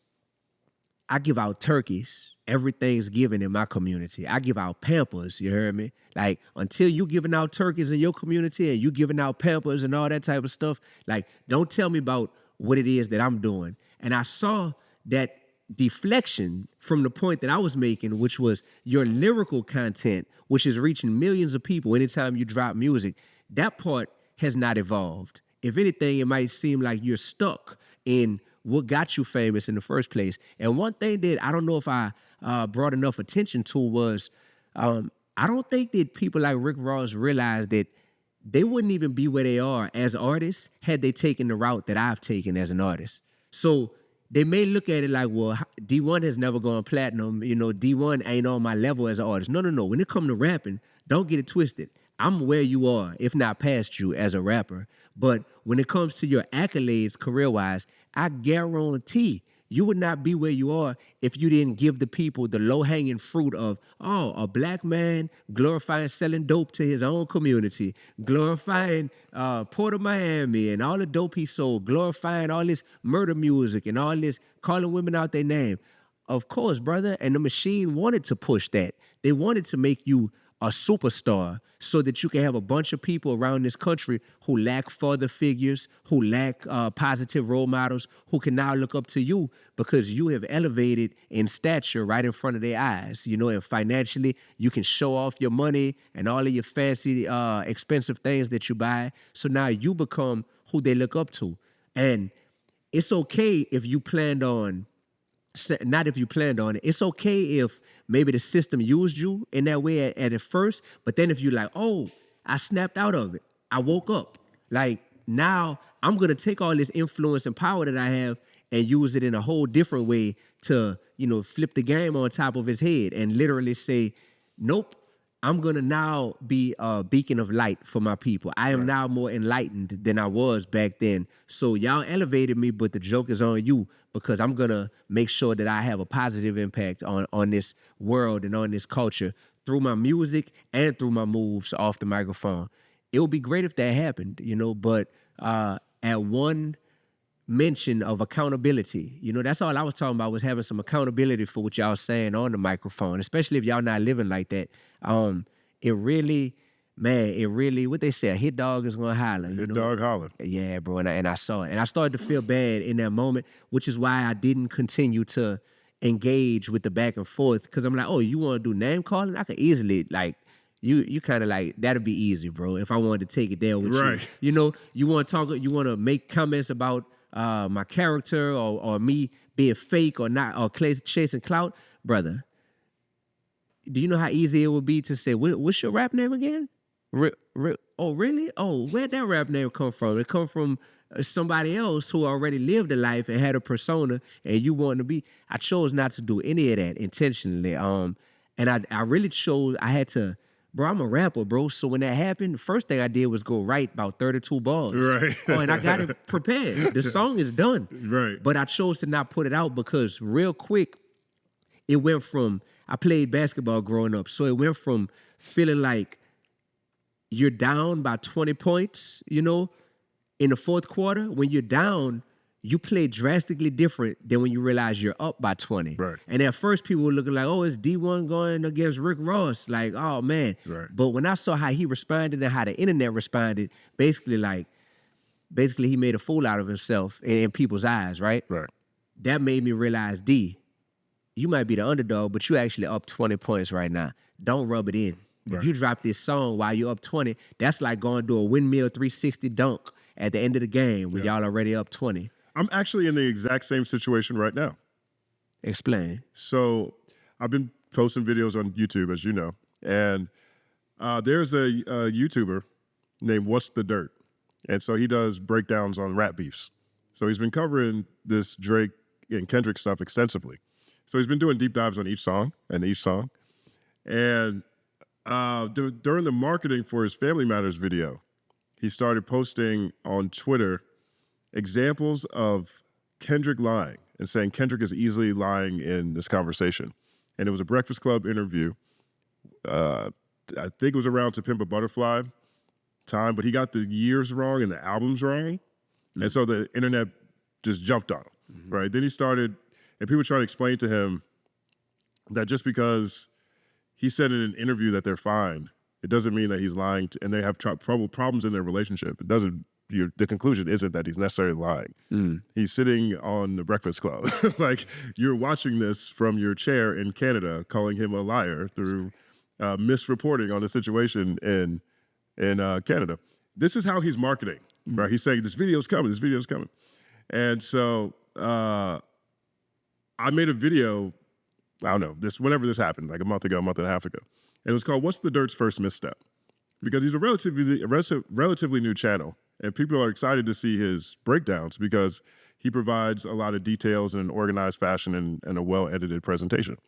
I give out turkeys every Thanksgiving in my community. I give out Pampers, you heard me? Like, until you giving out turkeys in your community and you giving out Pampers and all that type of stuff, like, don't tell me about what it is that I'm doing. And I saw that deflection from the point that I was making, which was your lyrical content, which is reaching millions of people anytime you drop music. That part has not evolved. If anything, it might seem like you're stuck in what got you famous in the first place. And one thing that I don't know if I brought enough attention to was I don't think that people like Rick Ross realize that they wouldn't even be where they are as artists had they taken the route that I've taken as an artist. So they may look at it like, well, Dee-1 has never gone platinum. Dee-1 ain't on my level as an artist. No. When it comes to rapping, don't get it twisted. I'm where you are, if not past you as a rapper. But when it comes to your accolades career-wise, I guarantee You would not be where you are if you didn't give the people the low-hanging fruit of, oh, a black man glorifying selling dope to his own community, glorifying Port of Miami and all the dope he sold, glorifying all this murder music and all this calling women out their name. Of course, brother. And the machine wanted to push that. They wanted to make you a superstar so that you can have a bunch of people around this country who lack father figures, who lack positive role models, who can now look up to you because you have elevated in stature right in front of their eyes, you know, and financially you can show off your money and all of your fancy, expensive things that you buy. So now you become who they look up to. And it's okay if you planned on, not if you planned on it. It's okay if maybe the system used you in that way at first, but then if you're like, oh, I snapped out of it. I woke up. Like now I'm going to take all this influence and power that I have and use it in a whole different way to, you know, flip the game on top of his head and literally say, nope, I'm going to now be a beacon of light for my people. I am now more enlightened than I was back then. So y'all elevated me, but the joke is on you because I'm going to make sure that I have a positive impact on this world and on this culture through my music and through my moves off the microphone. It would be great if that happened, you know, but at one mention of accountability, you know, that's all I was talking about was having some accountability for what y'all saying on the microphone, especially if y'all not living like that. It really, what they say, a hit dog is gonna holler. Hit dog holler. Yeah, bro, and I saw it. And I started to feel bad in that moment, which is why I didn't continue to engage with the back and forth, because I'm like, oh, you want to do name calling? I could easily, like, you kind of like, that'd be easy, bro, if I wanted to take it there with you. You know, you want to talk, you want to make comments about my character or me being fake or not, or chasing clout, brother. Do you know how easy it would be to say, what's your rap name again? Oh, really? Oh, where'd that rap name come from? It come from somebody else who already lived a life and had a persona, and you want to be. I chose not to do any of that intentionally. And I really chose, I had to, bro, I'm a rapper, bro. So when that happened, the first thing I did was go write about 32 bars. Right. Oh, and I got it prepared. The song is done. Right. But I chose to not put it out because real quick, it went from, I played basketball growing up. So it went from feeling like you're down by 20 points, you know, in the fourth quarter. When you're down, you play drastically different than when you realize you're up by 20. Right. And at first people were looking like, oh, it's Dee-1 going against Rick Ross. Like, oh, man. Right. But when I saw how he responded and how the internet responded, basically he made a fool out of himself in people's eyes, right? Right. That made me realize, D, you might be the underdog, but you actually up 20 points right now. Don't rub it in. Right. If you drop this song while you're up 20, that's like going to do a windmill 360 dunk at the end of the game when y'all already up 20. I'm actually in the exact same situation right now. Explain. So I've been posting videos on YouTube, as you know, and there's a YouTuber named What's the Dirt, and so he does breakdowns on rap beefs. So he's been covering this Drake and Kendrick stuff extensively. So he's been doing deep dives on each song. And during the marketing for his Family Matters video, he started posting on Twitter examples of Kendrick lying and saying Kendrick is easily lying in this conversation. And it was a Breakfast Club interview. I think it was around To Pimp a Butterfly time, but he got the years wrong and the albums wrong. Mm-hmm. And so the internet just jumped on him, right? Then he started, and people trying to explain to him that just because he said in an interview that they're fine, it doesn't mean that he's lying, and they have problems in their relationship. It doesn't. The conclusion isn't that he's necessarily lying. He's sitting on the Breakfast Club. Like, you're watching this from your chair in Canada, calling him a liar through misreporting on the situation in Canada. This is how he's marketing, right? He's saying, this video's coming. And so I made a video, I don't know, whenever this happened, like a month and a half ago. And it was called What's the Dirt's First Misstep? Because he's a relatively new channel. And people are excited to see his breakdowns because he provides a lot of details in an organized fashion and a well-edited presentation.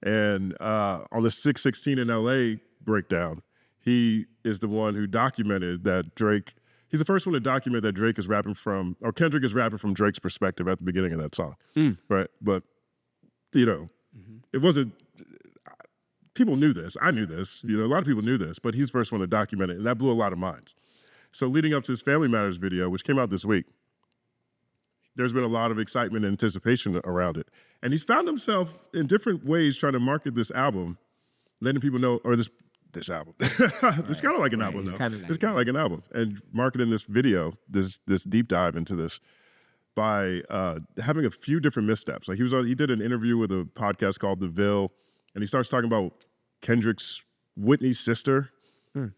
And on the 616 in LA breakdown, he is the one who documented that Drake he's the first one to document that Drake is rapping from, or Kendrick is rapping from Drake's perspective at the beginning of that song, right? But, you know, it wasn't, people knew this. I knew this. You know, a lot of people knew this, but he's the first one to document it, and that blew a lot of minds. So leading up to his Family Matters video, which came out this week, there's been a lot of excitement and anticipation around it. And he's found himself in different ways trying to market this album, letting people know, or this album. It's kind of like an album, though. It's kind of like an album. And marketing this video, this deep dive into this, by having a few different missteps. Like he did an interview with a podcast called The Ville, and he starts talking about Kendrick's Whitney's sister,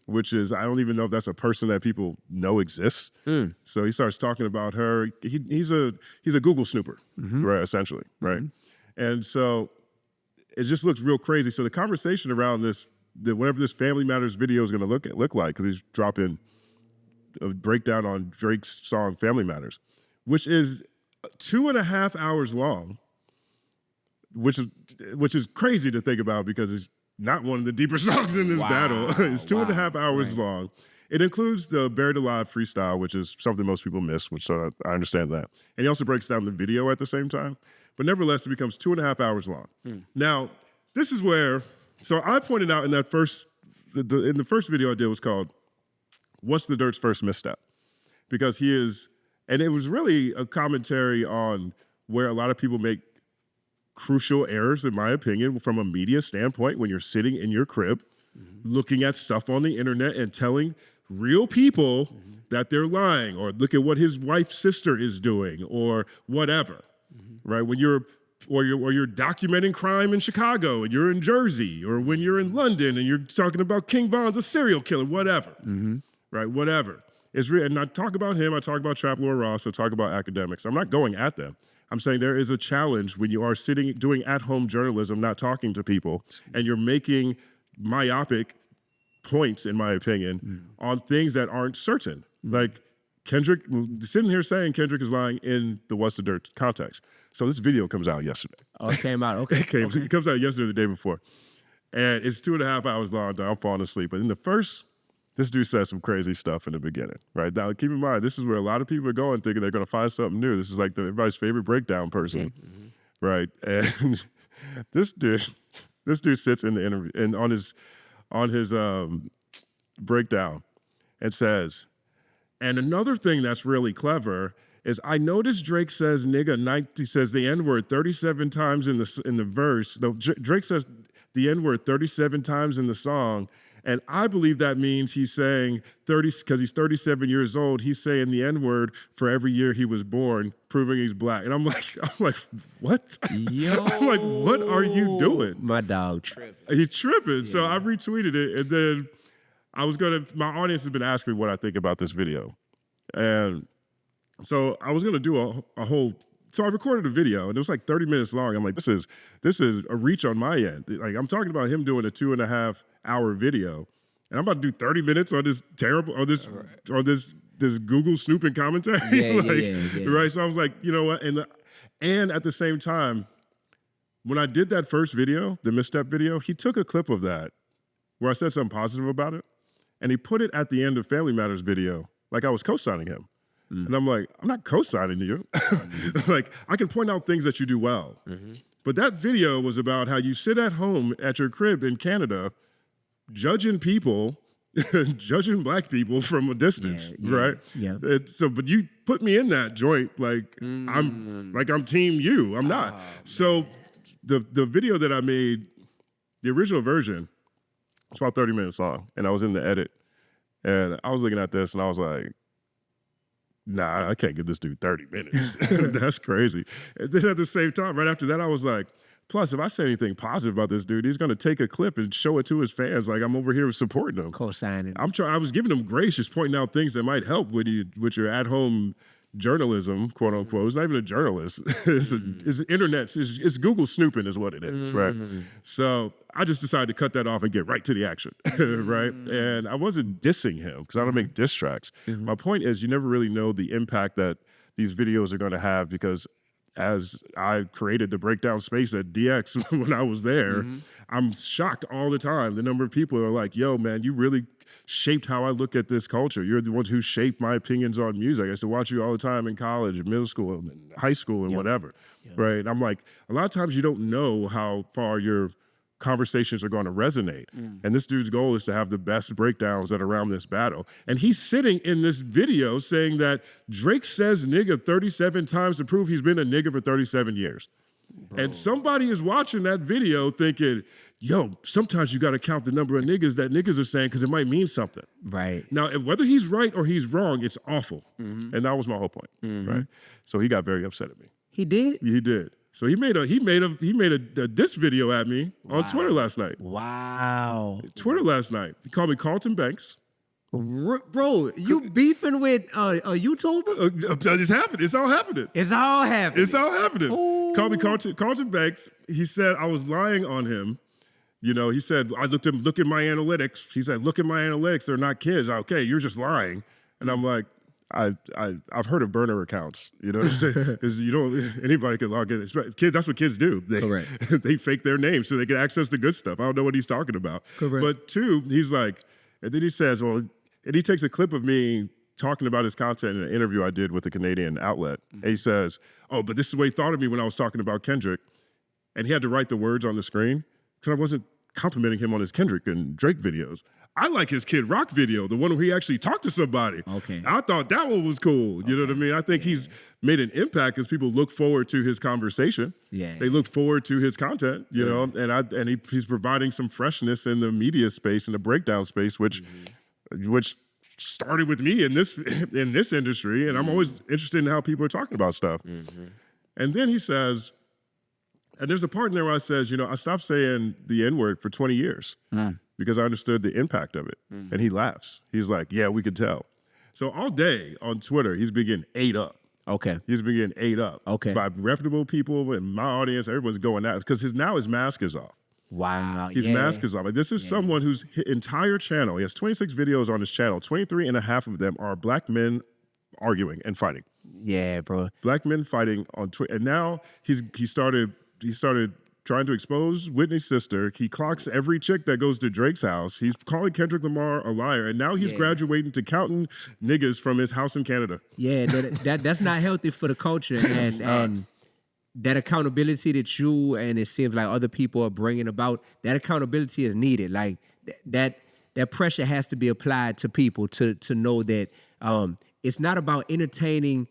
which is, I don't even know if that's a person that people know exists. So he starts talking about her. He's a Google snooper, right? Essentially, right? And so it just looks real crazy. So the conversation around this, whatever this Family Matters video is going to look like, because he's dropping a breakdown on Drake's song Family Matters, which is 2.5 hours long, which is crazy to think about because it's not one of the deeper songs in this battle. It's 2.5 hours long. It includes the Buried Alive freestyle, which is something most people miss, which I understand that. And he also breaks down the video at the same time. But nevertheless, it becomes 2.5 hours long. Now, this is where, so I pointed out in that in the first video I did was called, What's the Dirt's First Misstep? Because he is, and it was really a commentary on where a lot of people make crucial errors, in my opinion, from a media standpoint, when you're sitting in your crib, looking at stuff on the internet and telling real people that they're lying, or look at what his wife's sister is doing, or whatever, right? When you're documenting crime in Chicago and you're in Jersey, or when you're in London and you're talking about King Von's a serial killer, whatever, right? Whatever. It's real. And I talk about him, I talk about Trap Lord Ross, I talk about academics. I'm not going at them. I'm saying there is a challenge when you are sitting, doing at-home journalism, not talking to people, and you're making myopic points, in my opinion, on things that aren't certain. Like Kendrick, sitting here saying Kendrick is lying in the What's the Dirt context. So this video comes out yesterday. Oh, it came out, okay. It comes out yesterday or the day before. And it's 2.5 hours long, I'm falling asleep. But in the first, this dude says some crazy stuff in the beginning, right? Now, keep in mind, this is where a lot of people are going thinking they're going to find something new. This is like everybody's favorite breakdown person, right? And this dude sits in the interview and on his breakdown and says, and another thing that's really clever is I noticed Drake says nigga, he says the N-word 37 times in the verse. No, Drake says the N-word 37 times in the song. And I believe that means he's saying 30, because he's 37 years old, he's saying the N-word for every year he was born, proving he's black. And I'm like, what? Yo. I'm like, what are you doing? My dog tripping. He's tripping. Yeah. So I retweeted it, and then my audience has been asking me what I think about this video. And so I was gonna do a whole, so I recorded a video, and it was like 30 minutes long. I'm like, this is a reach on my end. Like, I'm talking about him doing a 2.5 hour video, and I'm about to do 30 minutes on this this Google snooping commentary. Right? So I was like, you know what? And at the same time, when I did that first video, the misstep video, he took a clip of that where I said something positive about it, and he put it at the end of Family Matters video, like I was co-signing him. And I'm like, I'm not co-signing you. Like, I can point out things that you do well. But that video was about how you sit at home at your crib in Canada, judging people, judging black people from a distance, right? Yeah. So, but you put me in that joint, like I'm team you. I'm not. So the video that I made, the original version, it's about 30 minutes long, and I was in the edit, and I was looking at this, and I was like, nah, I can't give this dude 30 minutes. That's crazy. And then at the same time, right after that, I was like, plus, if I say anything positive about this dude, he's going to take a clip and show it to his fans. Like, I'm over here supporting him. Co-signing. I was giving him grace, just pointing out things that might help with your at-home journalism, quote unquote. It's not even a journalist. It's internet. It's Google snooping is what it is, right? So I just decided to cut that off and get right to the action, right? And I wasn't dissing him because I don't make diss tracks. My point is, you never really know the impact that these videos are going to have, because as I created the breakdown space at DX when I was there, I'm shocked all the time. The number of people are like, yo, man, you really, shaped how I look at this culture. You're the ones who shaped my opinions on music. I used to watch you all the time in college, and middle school, and high school, and whatever, right? And I'm like, a lot of times you don't know how far your conversations are going to resonate. And this dude's goal is to have the best breakdowns that are around this battle. And he's sitting in this video saying that Drake says nigga 37 times to prove he's been a nigga for 37 years. Bro. And somebody is watching that video thinking, yo, sometimes you got to count the number of niggas that niggas are saying because it might mean something. Right. Now, whether he's right or he's wrong, it's awful. And that was my whole point, right? So he got very upset at me. He did? He did. So he made a diss video at me on Twitter last night. Wow. Twitter last night. He called me Carlton Banks. Bro, you beefing with a YouTuber? It's happening. It's all happening. It's all happening. It's all happening. Ooh. Called me Carlton Banks. He said I was lying on him. You know, he said, I look at my analytics. He said, look at my analytics. They're not kids. Okay, you're just lying. And I'm like, I've heard of burner accounts. You know what I'm saying? You don't, anybody can log in. Kids, that's what kids do. Correct. They fake their names so they can access the good stuff. I don't know what he's talking about. Correct. But two, he's like, and then he says, well, and he takes a clip of me talking about his content in an interview I did with a Canadian outlet. And he says, oh, but this is what he thought of me when I was talking about Kendrick. And he had to write the words on the screen because I wasn't complimenting him on his Kendrick and Drake videos. I like his Kid Rock video, the one where he actually talked to somebody. Okay. I thought that one was cool. You know what I mean? I think he's made an impact because people look forward to his conversation. Yeah. They look forward to his content, you know, and he's providing some freshness in the media space and the breakdown space, which started with me in this industry, and I'm always interested in how people are talking about stuff. And then he says, and there's a part in there where I says, you know, I stopped saying the N-word for 20 years because I understood the impact of it. And he laughs. He's like, yeah, we could tell. So all day on Twitter, he's been getting ate up. Okay. He's been getting ate up. Okay. By reputable people in my audience. Everyone's going out because now his mask is off. Wow. His mask is off. Like, this is someone whose entire channel, he has 26 videos on his channel. 23 and a half of them are black men arguing and fighting. Yeah, bro. Black men fighting on Twitter. And now he started trying to expose Whitney's sister. He clocks every chick that goes to Drake's house. He's calling Kendrick Lamar a liar. And now he's graduating to counting niggas from his house in Canada. Yeah, that's not healthy for the culture. And that accountability that you and it seems like other people are bringing about, that accountability is needed. Like that pressure has to be applied to people to know that it's not about entertaining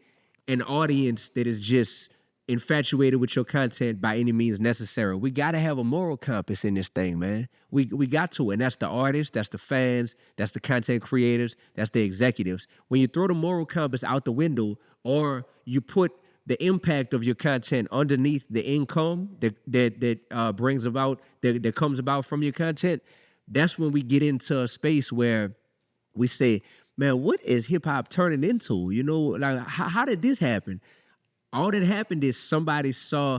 an audience that is just infatuated with your content by any means necessary. We got to have a moral compass in this thing, man. We got to, and that's the artists, that's the fans, that's the content creators, that's the executives. When you throw the moral compass out the window, or you put the impact of your content underneath the income that brings about, that comes about from your content, that's when we get into a space where we say, man, what is hip hop turning into? You know, like how did this happen? All that happened is somebody saw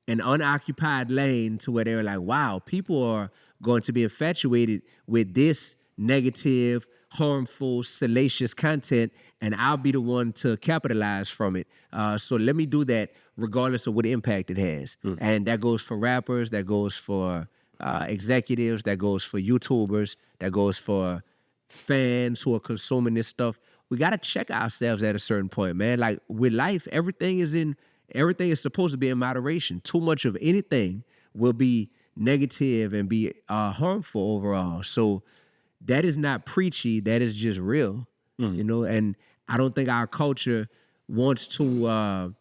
an unoccupied lane to where they were like, wow, people are going to be infatuated with this negative, harmful, salacious content, and I'll be the one to capitalize from it. So let me do that regardless of what impact it has. And that goes for rappers, that goes for executives, that goes for YouTubers, that goes for fans who are consuming this stuff. We got to check ourselves at a certain point, man. Like with life, everything is supposed to be in moderation. Too much of anything will be negative and be harmful overall. So that is not preachy. That is just real, you know. And I don't think our culture wants to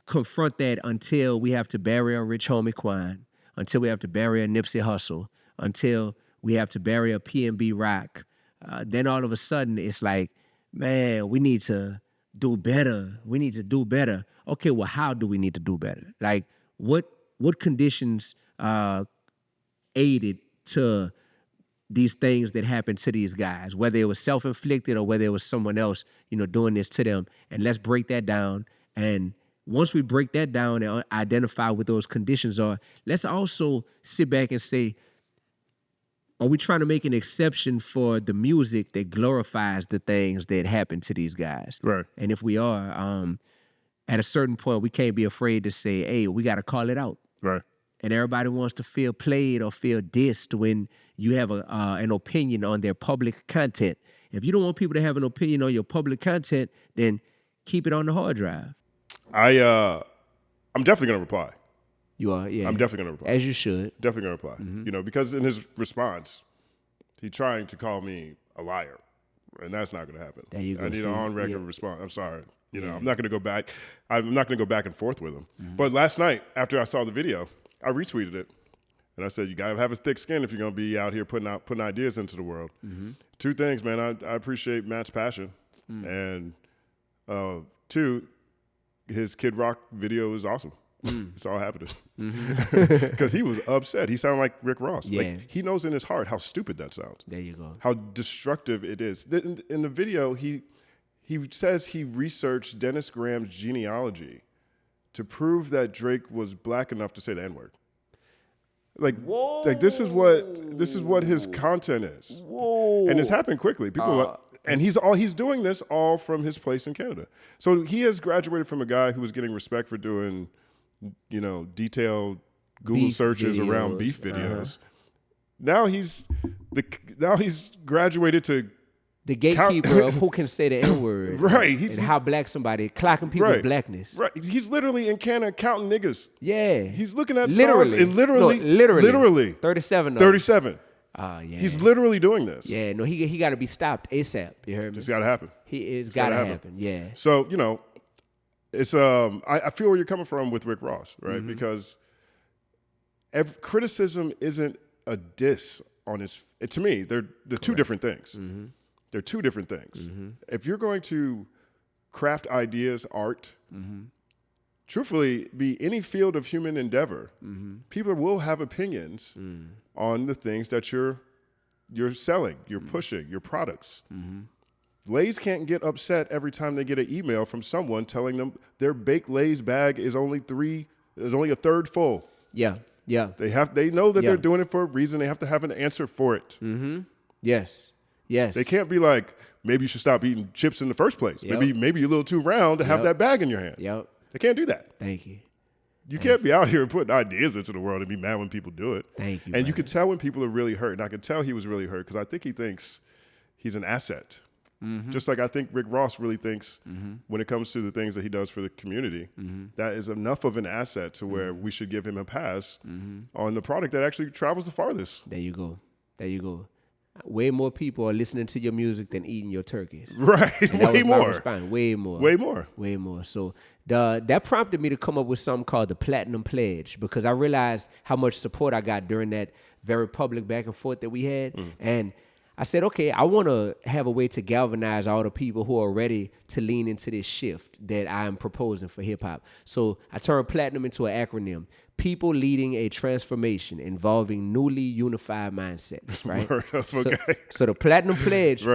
confront that until we have to bury a Rich Homie Quan, until we have to bury a Nipsey Hussle, until we have to bury a P&B Rock. Then all of a sudden it's like, man, we need to do better. We need to do better. Okay, well, how do we need to do better? Like, what conditions aided to these things that happened to these guys, whether it was self-inflicted or whether it was someone else, you know, doing this to them? And let's break that down. And once we break that down and identify what those conditions are, let's also sit back and say, are we trying to make an exception for the music that glorifies the things that happen to these guys? Right. And if we are, at a certain point, we can't be afraid to say, hey, we got to call it out. Right. and everybody wants to feel played or feel dissed when you have an opinion on their public content. If you don't want people to have an opinion on your public content, then keep it on the hard drive. I'm definitely gonna reply. You are, yeah. I'm definitely gonna reply. As you should. Definitely gonna reply. You know, because in his response, he's trying to call me a liar, and that's not gonna happen. There you go. I need an on-record response. I'm sorry. You know, I'm not gonna go back. I'm not gonna go back and forth with him. But last night, after I saw the video, I retweeted it, and I said, "You gotta have a thick skin if you're gonna be out here putting ideas into the world." Two things, man. I appreciate Matt's passion, and two, his Kid Rock video is awesome. It's all happening because he was upset. He sounded like Rick Ross. Yeah. Like, he knows in his heart how stupid that sounds. There you go. How destructive it is. In the video, he says he researched Dennis Graham's genealogy to prove that Drake was black enough to say the N-word. Like, Whoa. like this is what his content is. Whoa. And it's happened quickly. And he's doing this all from his place in Canada. So he has graduated from a guy who was getting respect for doing, you know, detailed Google beef searches videos. around beef videos. Now he's graduated to the gatekeeper of who can say the N-word. Right. And how black somebody, clocking people's blackness. Right. He's literally in Canada counting niggas. Yeah. He's looking at literally. songs and literally. 37 of 37. Yeah. He's literally doing this. Yeah, no, he got to be stopped ASAP. You heard me? It's got to happen. It's got to happen. Yeah. So, you know, it's I feel where you're coming from with Rick Ross, right? Because criticism isn't a diss on his. To me, they're two different things. They're two different things. If you're going to craft ideas, art, truthfully, be any field of human endeavor, people will have opinions on the things that you're selling, you're pushing, your products. Lay's can't get upset every time they get an email from someone telling them their baked Lay's bag is only a third full. Yeah. They know that they're doing it for a reason. They have to have an answer for it. Yes. They can't be like, maybe you should stop eating chips in the first place. Yep. Maybe you're a little too round to have that bag in your hand. They can't do that. Thank you. You can't be out here putting ideas into the world and be mad when people do it. Thank you. And you can tell when people are really hurt. And I can tell he was really hurt because I think he thinks he's an asset. Just like I think Rick Ross really thinks when it comes to the things that he does for the community, that is enough of an asset to where we should give him a pass on the product that actually travels the farthest. There you go. Way more people are listening to your music than eating your turkeys. Right. Way more. So that prompted me to come up with something called the Platinum Pledge because I realized how much support I got during that very public back and forth that we had. And I said, okay, I want to have a way to galvanize all the people who are ready to lean into this shift that I'm proposing for hip hop. So I turned platinum into an acronym. People leading a transformation involving newly unified mindsets, right? Okay. So the Platinum Pledge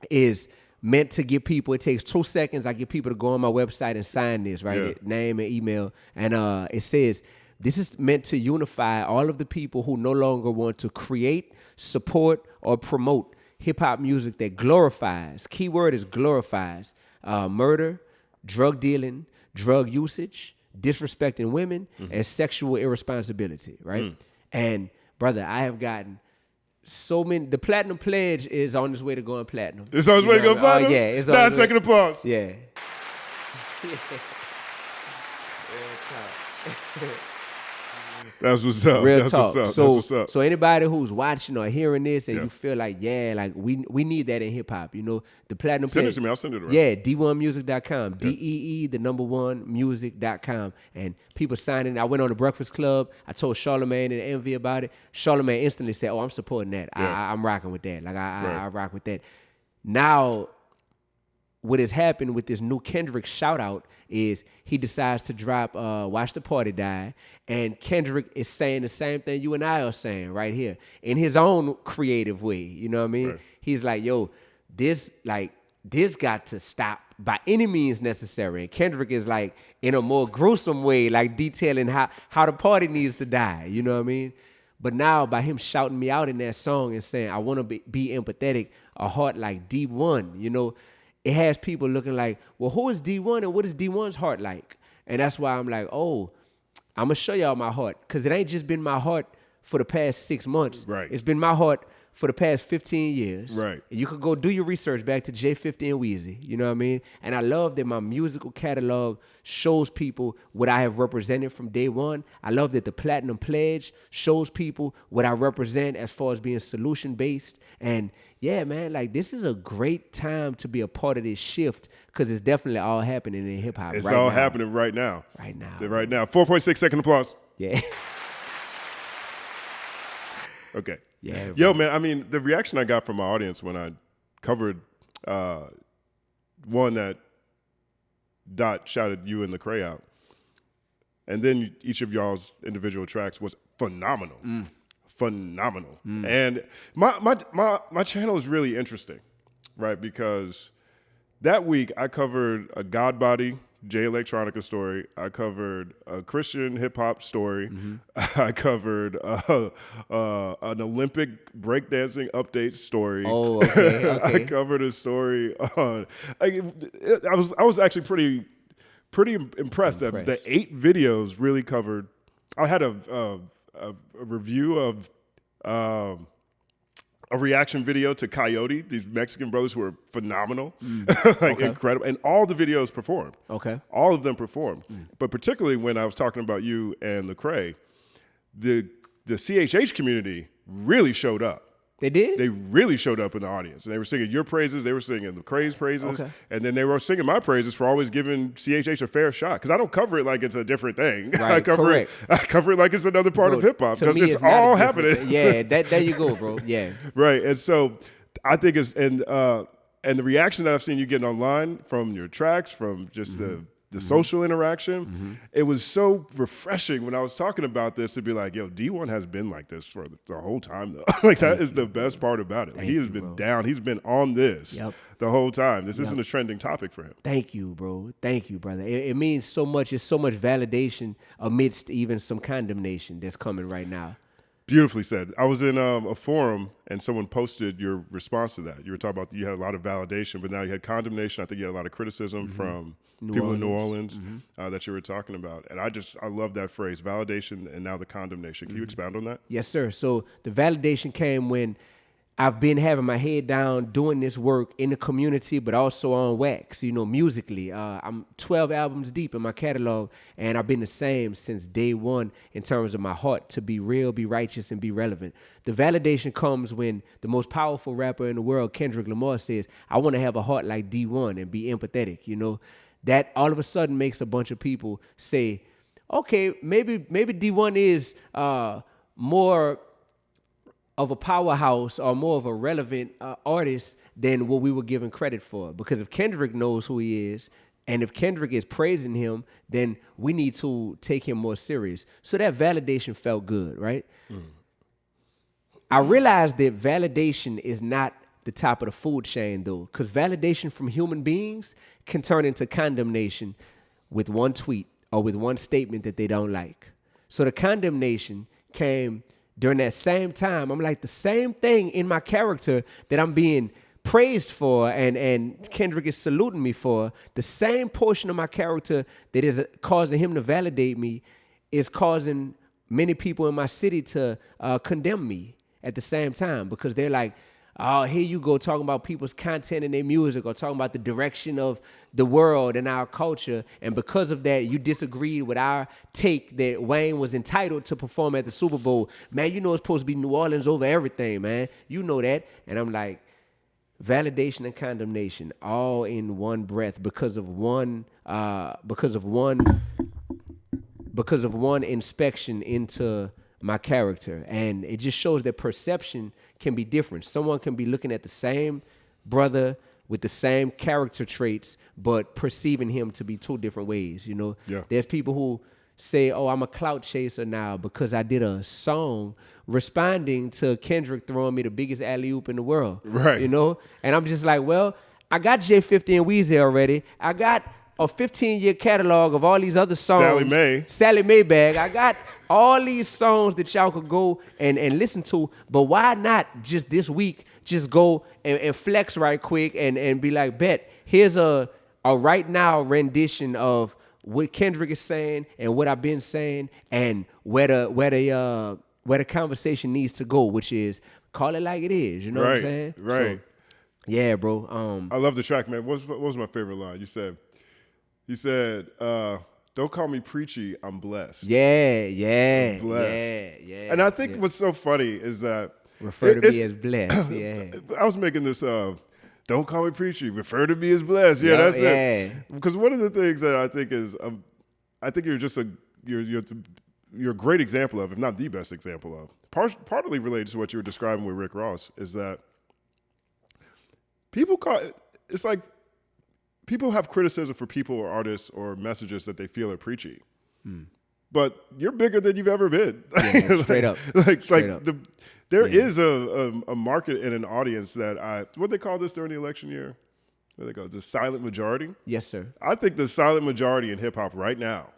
is meant to give people, it takes 2 seconds. I get people to go on my website and sign this, right? Yeah. Name and email. And it says, this is meant to unify all of the people who no longer want to create, support, or promote hip-hop music that glorifies, keyword is glorifies, murder, drug dealing, drug usage, disrespecting women, and sexual irresponsibility, right? And, brother, I have gotten so many. The Platinum Pledge is on its way to going platinum. It's on its way to go platinum? Yeah. It's on That's second applause. Yeah. That's what's up. Real That's talk. what's up. That's what's up. So anybody who's watching or hearing this and you feel like, like we need that in hip hop, you know, the Platinum Send Pledge. it to me. I'll send it around. Yeah, D1music.com. DEE, the number one, music.com. And people signing. I went on the Breakfast Club. I told Charlamagne and Envy about it. Charlamagne instantly said, I'm supporting that. I'm rocking with that. Like, I rock with that. Now, what has happened with this new Kendrick shout out is he decides to drop Watch the Party Die, and Kendrick is saying the same thing you and I are saying right here in his own creative way. You know what I mean? Right. He's like, yo, this got to stop by any means necessary. And Kendrick is like in a more gruesome way, like detailing how the party needs to die. You know what I mean? But now by him shouting me out in that song and saying, I want to be empathetic, a heart like Dee-1, you know, it has people looking like, well, who is Dee-1 and what is Dee-1's heart like? And that's why I'm like, oh, I'm gonna show y'all my heart, because it ain't just been my heart for the past 6 months. Right. It's been my heart for the past 15 years. Right. And you could go do your research back to J50 and Wheezy. You know what I mean? And I love that my musical catalog shows people what I have represented from day one. I love that the Platinum Pledge shows people what I represent as far as being solution-based. And yeah, man, like this is a great time to be a part of this shift, because it's definitely all happening in hip-hop It's right all now. happening right now. Right now. Right now. 4.6 second applause. Yeah. Okay. Yeah. Yo, man, I mean, the reaction I got from my audience when I covered one that Dot shouted you and Lecrae out, and then each of y'all's individual tracks was phenomenal. Phenomenal. And my channel is really interesting, right? Because that week I covered a God Body, Jay Electronica story. I covered a Christian hip hop story. I covered an Olympic breakdancing update story. Oh, okay. I covered a story on. I was actually pretty impressed that the 8 videos really covered. I had a review of a reaction video to Coyote, these Mexican brothers who are phenomenal, incredible. And all the videos performed. Okay. All of them performed. But particularly when I was talking about you and Lecrae, the CHH community really showed up. They did? They really showed up in the audience. They were singing your praises. They were singing Lecrae's praises. Okay. And then they were singing my praises for always giving CHH a fair shot. Because I don't cover it like it's a different thing. Right, I cover it like it's another part of hip-hop. Because it's all happening. Yeah, there you go, bro. Yeah. Right. And so I think it's, and the reaction that I've seen you getting online from your tracks, from just the social interaction, it was so refreshing when I was talking about this to be like, yo, Dee-1 has been like this for the whole time, though. Like, that is the best part about it. Like, he has been down. He's been on this the whole time. This isn't a trending topic for him. Thank you, bro. Thank you, brother. It means so much. It's so much validation amidst even some condemnation that's coming right now. Beautifully said. I was in a forum and someone posted your response to that. You were talking about you had a lot of validation, but now you had condemnation. I think you had a lot of criticism from people in New Orleans that you were talking about. And I love that phrase, validation and now the condemnation. Can you expound on that? Yes, sir. So the validation came when I've been having my head down doing this work in the community, but also on wax, musically. I'm 12 albums deep in my catalog, and I've been the same since day one in terms of my heart to be real, be righteous, and be relevant. The validation comes when the most powerful rapper in the world, Kendrick Lamar, says, I want to have a heart like Dee-1 and be empathetic, That all of a sudden makes a bunch of people say, okay, maybe Dee-1 is more of a powerhouse or more of a relevant artist than what we were given credit for. Because if Kendrick knows who he is, and if Kendrick is praising him, then we need to take him more serious. So that validation felt good, right? I realized that validation is not the top of the food chain, though, because validation from human beings can turn into condemnation with one tweet or with one statement that they don't like. So the condemnation came during that same time. I'm like, the same thing in my character that I'm being praised for and Kendrick is saluting me for, the same portion of my character that is causing him to validate me is causing many people in my city to condemn me at the same time, because they're like, oh, here you go talking about people's content and their music, or talking about the direction of the world and our culture. And because of that, you disagreed with our take that Wayne was entitled to perform at the Super Bowl. Man, it's supposed to be New Orleans over everything, man. You know that. And I'm like, validation and condemnation all in one breath because of one inspection into my character. And it just shows that perception can be different. Someone can be looking at the same brother with the same character traits, but perceiving him to be two different ways, Yeah. There's people who say, oh, I'm a clout chaser now because I did a song responding to Kendrick throwing me the biggest alley-oop in the world. Right. And I'm just like, well, I got J50 and Wheezy already. I got a 15-year catalog of all these other songs. Sally Mae bag. I got all these songs that y'all could go and listen to, but why not just this week just go and flex right quick and be like, bet, here's a right now rendition of what Kendrick is saying and what I've been saying and where the conversation needs to go, which is call it like it is. You know what I'm saying? Right. So, yeah, bro. I love the track, man. What was my favorite line? You said, don't call me preachy, I'm blessed. Yeah. I'm blessed. Yeah. And I think what's so funny is that refer to me as blessed. Yeah. I was making this don't call me preachy, refer to me as blessed. Yeah, that's it. Because one of the things that I think is I think you're just you're a great example of, if not the best example of, partly related to what you were describing with Rick Ross, is that it's like people have criticism for people or artists or messages that they feel are preachy. But you're bigger than you've ever been. Yeah, straight up. There is a market and an audience that what they call this during the election year? What they call it? The silent majority? Yes, sir. I think the silent majority in hip hop right now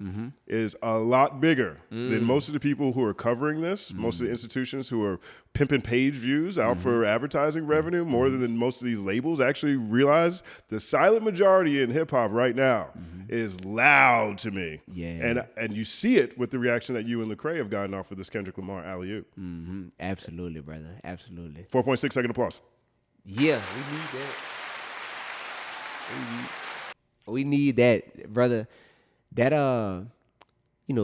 is a lot bigger than most of the people who are covering this, most of the institutions who are pimping page views out for advertising revenue, more than most of these labels actually realize. The silent majority in hip hop right now is loud to me. Yeah. And you see it with the reaction that you and Lecrae have gotten off of this Kendrick Lamar alley-oop. Absolutely, brother. Absolutely. 4.6 second applause. Yeah, we need that. We need that, brother. That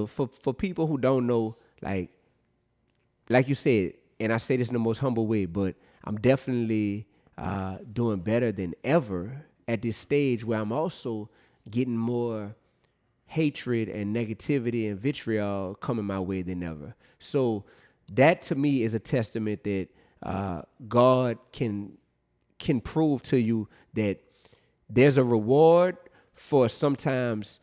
for people who don't know, like you said, and I say this in the most humble way, but I'm definitely doing better than ever at this stage where I'm also getting more hatred and negativity and vitriol coming my way than ever. So that to me is a testament that God can prove to you that there's a reward for sometimes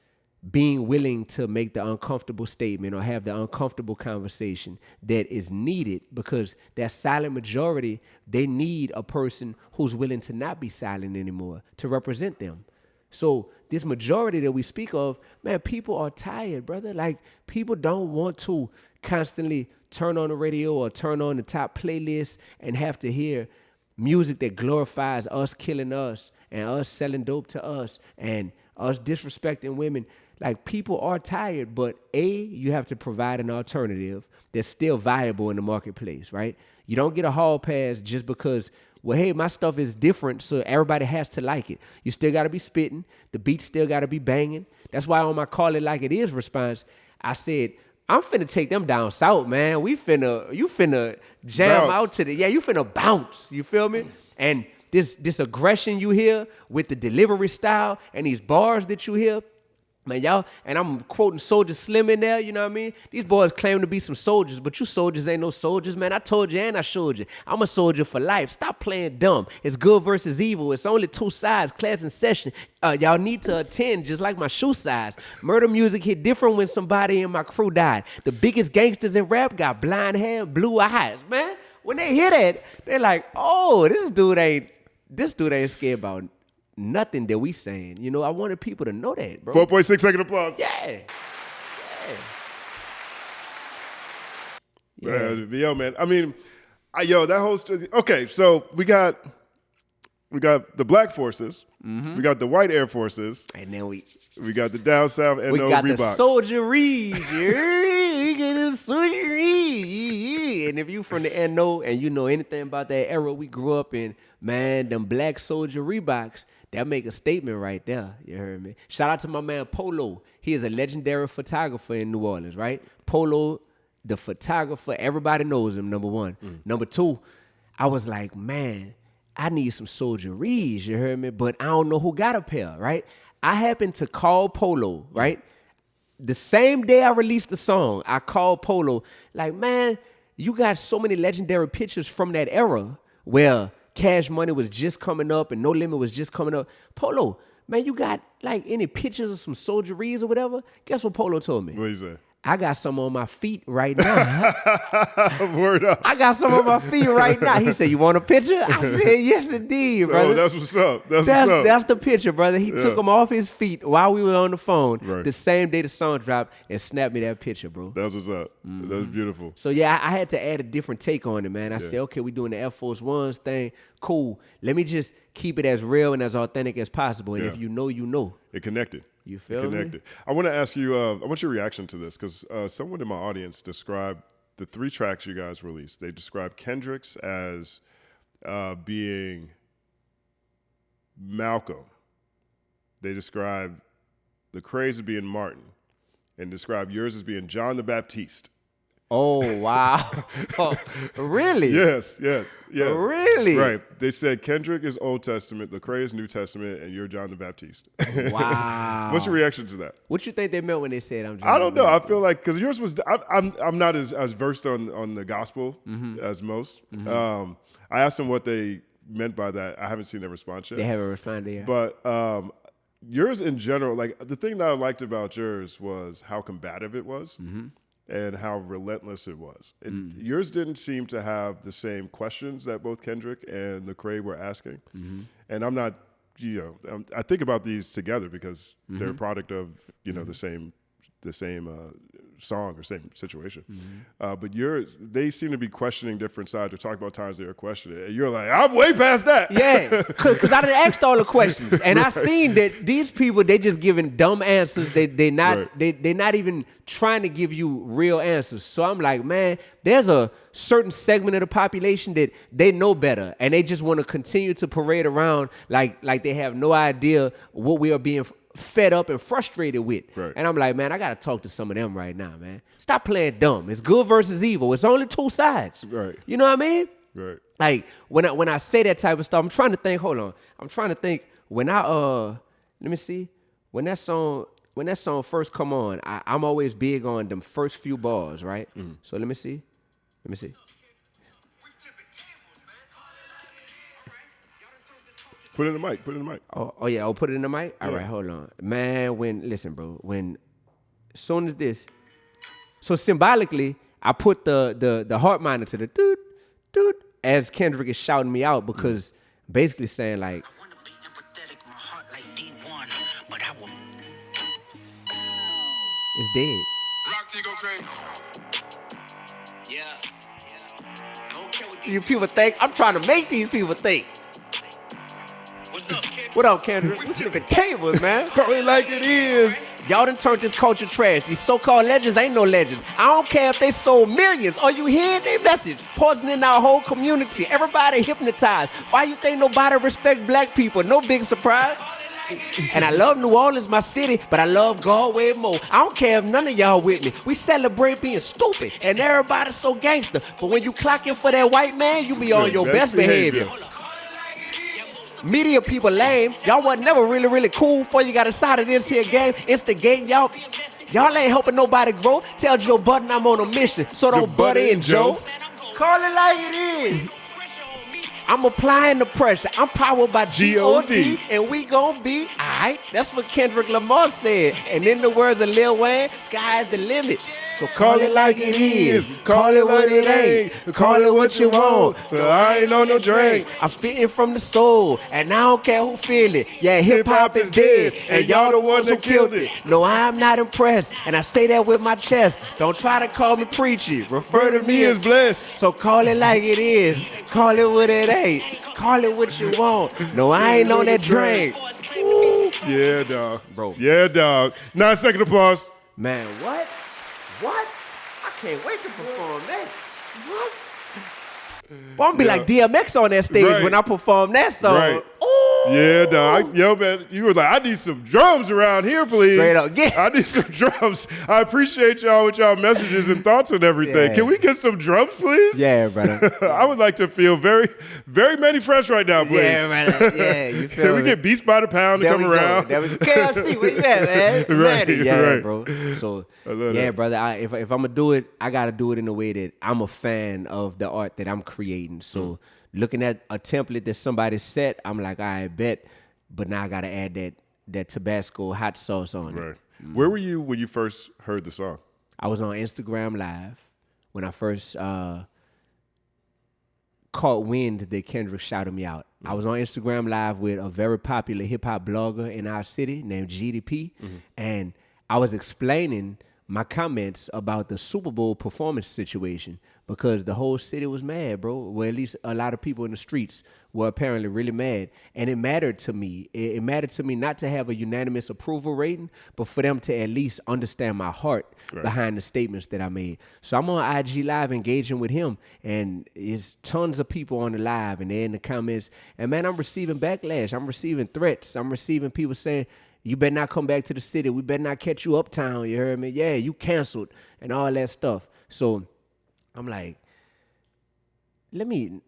being willing to make the uncomfortable statement or have the uncomfortable conversation that is needed, because that silent majority, they need a person who's willing to not be silent anymore to represent them. So this majority that we speak of, man, people are tired, brother. Like, people don't want to constantly turn on the radio or turn on the top playlist and have to hear music that glorifies us killing us and us selling dope to us and us disrespecting women. Like, people are tired, but you have to provide an alternative that's still viable in the marketplace, right? You don't get a hall pass just because, well, hey, my stuff is different, so everybody has to like it. You still got to be spitting. The beat still got to be banging. That's why on my Call It Like It Is response, I said, I'm finna take them down south, man. You finna jam out to you finna bounce. You feel me? And this aggression you hear with the delivery style and these bars that you hear, man, y'all, and I'm quoting Soulja Slim in there, you know what I mean? These boys claim to be some soldiers, but you soldiers ain't no soldiers, man. I told you and I showed you. I'm a soldier for life. Stop playing dumb. It's good versus evil. It's only two sides. Class in session. Y'all need to attend just like my shoe size. Murder music hit different when somebody in my crew died. The biggest gangsters in rap got blind hair and blue eyes, man. When they hear that, they're like, oh, this dude ain't scared about nothing that we saying. You know, I wanted people to know that, bro. 4.6 second applause. Yeah. Yo, man. I mean, that whole story. Okay, so we got the black forces. We got the white air forces. And then we got the down south and we no got Reeboks. the soldiery. We got the soldiery. And if you from the NO and you know anything about that era we grew up in, man, them black soldier Reeboks, that make a statement right there. You heard me? Shout out to my man Polo. He is a legendary photographer in New Orleans, right? Polo, the photographer, everybody knows him, number one. Number two, I was like, man, I need some soldieries, you heard me? But I don't know who got a pair, right? I happened to call Polo, right? The same day I released the song, I called Polo, like, man, you got so many legendary pictures from that era where Cash Money was just coming up and No Limit was just coming up. Polo, man, you got like any pictures of some soldieries or whatever? Guess what Polo told me? What you say? I got some on my feet right now. Word up. I got some on my feet right now. He said, you want a picture? I said, yes, indeed, brother. Oh, that's what's up. That's the picture, brother. He took them off his feet while we were on the phone the same day the song dropped and snapped me that picture, bro. That's what's up. That's beautiful. So, yeah, I had to add a different take on it, man. I said, okay, we doing the Air Force Ones thing. Cool. Let me just keep it as real and as authentic as possible. And Yeah. if you know, you know. It connected. You feel It me? connected. I want to ask you, I want your reaction to this, because someone in my audience described the 3 tracks you guys released. They described Kendrick's as being Malcolm. They described the Craze as being Martin, and described yours as being John the Baptiste. Oh, wow. Really? Yes. Really? Right. They said Kendrick is Old Testament, Lecrae is New Testament, and you're John the Baptiste. Wow. What's your reaction to that? What you think they meant when they said I'm John? I don't know. I feel like, because yours was, I'm not as versed on the gospel as most. I asked them what they meant by that. I haven't seen their response yet. They haven't responded yet. But yours in general, like the thing that I liked about yours was how combative it was. And how relentless it was. Yours didn't seem to have the same questions that both Kendrick and Lecrae were asking. And I'm not, I think about these together because they're a product of, the same song or same situation. But yours, they seem to be questioning different sides or talking about times they were questioning it. And you're like, I'm way past that. Yeah, because I done asked all the questions. And I seen that these people, they just giving dumb answers. They not even trying to give you real answers. So I'm like, man, there's a certain segment of the population that they know better. And they just want to continue to parade around like they have no idea what we are being fed up and frustrated with. Right. And I'm like, man, I got to talk to some of them right now, man. Stop playing dumb. It's good versus evil. It's only 2 sides. Right. You know what I mean? Right. Like, when I say that type of stuff, I'm trying to think, hold on. I'm trying to think when let me see. When that song first come on, I'm always big on them first few bars, right? So let me see. Put it in the mic. Oh yeah, I'll put it in the mic? All right, hold on. Man, listen, bro, as soon as this, so symbolically, I put the heart monitor to the doot, doot, as Kendrick is shouting me out because basically saying like, I wanna be empathetic, my heart like Dee-1, but I will. it's dead. Rock T go crazy. Yeah. I don't care what You people think, I'm trying to make these people think. What's up, kid? What up, Kendrick? We flipping tables, man. Call it like it is. Y'all done turned this culture trash. These so-called legends ain't no legends. I don't care if they sold millions. Are you hearing their message? Poisoning our whole community. Everybody hypnotized. Why you think nobody respect black people? No big surprise. And I love New Orleans, my city, but I love God way more. I don't care if none of y'all with me. We celebrate being stupid, and everybody's so gangster. But when you clocking for that white man, you be on your best behavior. Media people lame. Y'all wasn't never really cool before you got inside of this here game. Instigating y'all. Y'all ain't helping nobody grow. Tell Joe Budden I'm on a mission, so don't butt in, Joe. Call it like it is. I'm applying the pressure. I'm powered by G.O.D. And we gon' be alright. That's what Kendrick Lamar said. And in the words of Lil Wayne, sky's the limit. So call it like it is. Call it what it ain't. Call it what you want. I ain't on no drink. I'm spitting from the soul, and I don't care who feel it. Yeah, hip-hop is dead, and y'all the ones who killed it. No, I'm not impressed, and I say that with my chest. Don't try to call me preachy. Refer to me as blessed. So call it like it is. Call it what it ain't. Call it what you want. No, I ain't on that drink. Yeah, dog. Bro. Yeah, dog. 9-second applause. Man, what? What? I can't wait to perform that. What? Boy, I'm gonna be like DMX on that stage Right. when I perform that song. Right. Ooh. Yeah, dog. Yo, man, you were like, I need some drums around here, please. Straight up, yeah. I need some drums. I appreciate y'all with y'all messages and thoughts and everything. Yeah. Can we get some drums, please? Yeah, brother. I would like to feel very, very many fresh right now, please. Yeah, brother. Yeah, you feel Can we me? get Beats by the Pound to There come we around? go. There we go. KFC, where you at, man? Right, Man, yeah, right. bro. So, I love yeah, that. brother. If I'm gonna do it, I gotta do it in a way that I'm a fan of the art that I'm creating. So, looking at a template that somebody set, I'm like, I bet, but now I gotta add that Tabasco hot sauce on it. Right. Where were you when you first heard the song? I was on Instagram Live when I first caught wind that Kendrick shouted me out. I was on Instagram Live with a very popular hip-hop blogger in our city named GDP, and I was explaining my comments about the Super Bowl performance situation because the whole city was mad, bro. Well, at least a lot of people in the streets were apparently really mad. And it mattered to me. It mattered to me not to have a unanimous approval rating, but for them to at least understand my heart behind the statements that I made. So I'm on IG Live engaging with him, and there's tons of people on the live, and they're in the comments. And, man, I'm receiving backlash. I'm receiving threats. I'm receiving people saying, you better not come back to the city. We better not catch you uptown. You heard me? Yeah, you canceled and all that stuff. So I'm like, let me,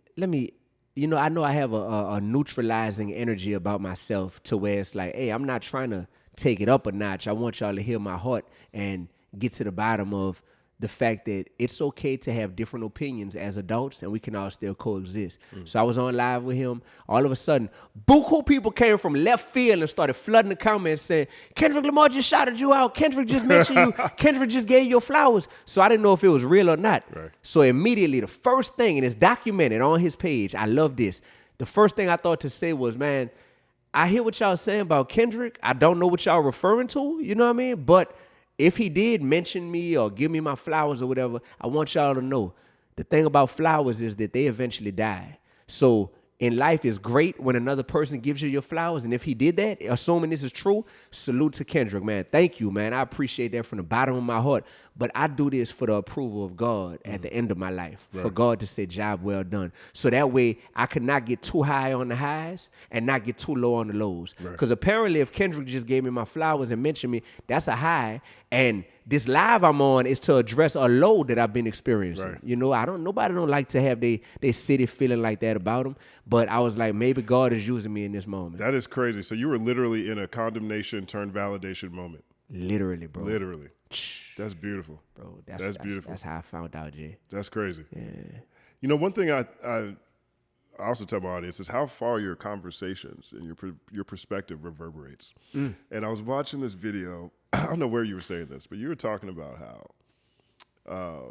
you know I have a neutralizing energy about myself to where it's like, hey, I'm not trying to take it up a notch. I want y'all to hear my heart and get to the bottom of the fact that it's okay to have different opinions as adults and we can all still coexist. So I was on live with him. All of a sudden, buku people came from left field and started flooding the comments saying, Kendrick Lamar just shouted you out. Kendrick just mentioned you. Kendrick just gave you your flowers. So I didn't know if it was real or not. Right. So immediately, the first thing, and it's documented on his page, I love this. The first thing I thought to say was, man, I hear what y'all saying about Kendrick. I don't know what y'all referring to, you know what I mean? But if he did mention me or give me my flowers or whatever, I want y'all to know the thing about flowers is that they eventually die. So in life, it's great when another person gives you your flowers. And if he did that, assuming this is true, salute to Kendrick, man. Thank you, man. I appreciate that from the bottom of my heart. But I do this for the approval of God at the end of my life, for God to say, job well done. So that way, I could not get too high on the highs and not get too low on the lows. Because apparently, if Kendrick just gave me my flowers and mentioned me, that's a high. And this live I'm on is to address a low that I've been experiencing. You know, nobody don't like to have they city feeling like that about them. But I was like, maybe God is using me in this moment. That is crazy. So you were literally in a condemnation turned validation moment. Literally, bro. Literally. That's beautiful. Bro, that's beautiful. That's how I found out, Jay. That's crazy. Yeah. You know, one thing I also tell my audience is how far your conversations and your perspective reverberates. And I was watching this video. I don't know where you were saying this, but you were talking about how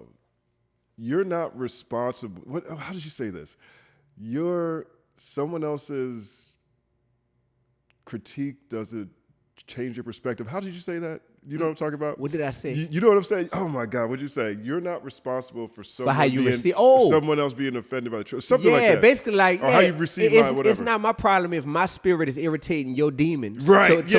you're not responsible. How did you say this? You're someone else's critique doesn't change your perspective. How did you say that? You know what I'm talking about? What did I say? You know what I'm saying? Oh my God, what'd you say? You're not responsible for someone how you someone else being offended by the truth. Something like that. Yeah, basically like or how you receive my whatever. It's not my problem if my spirit is irritating your demons. Right. To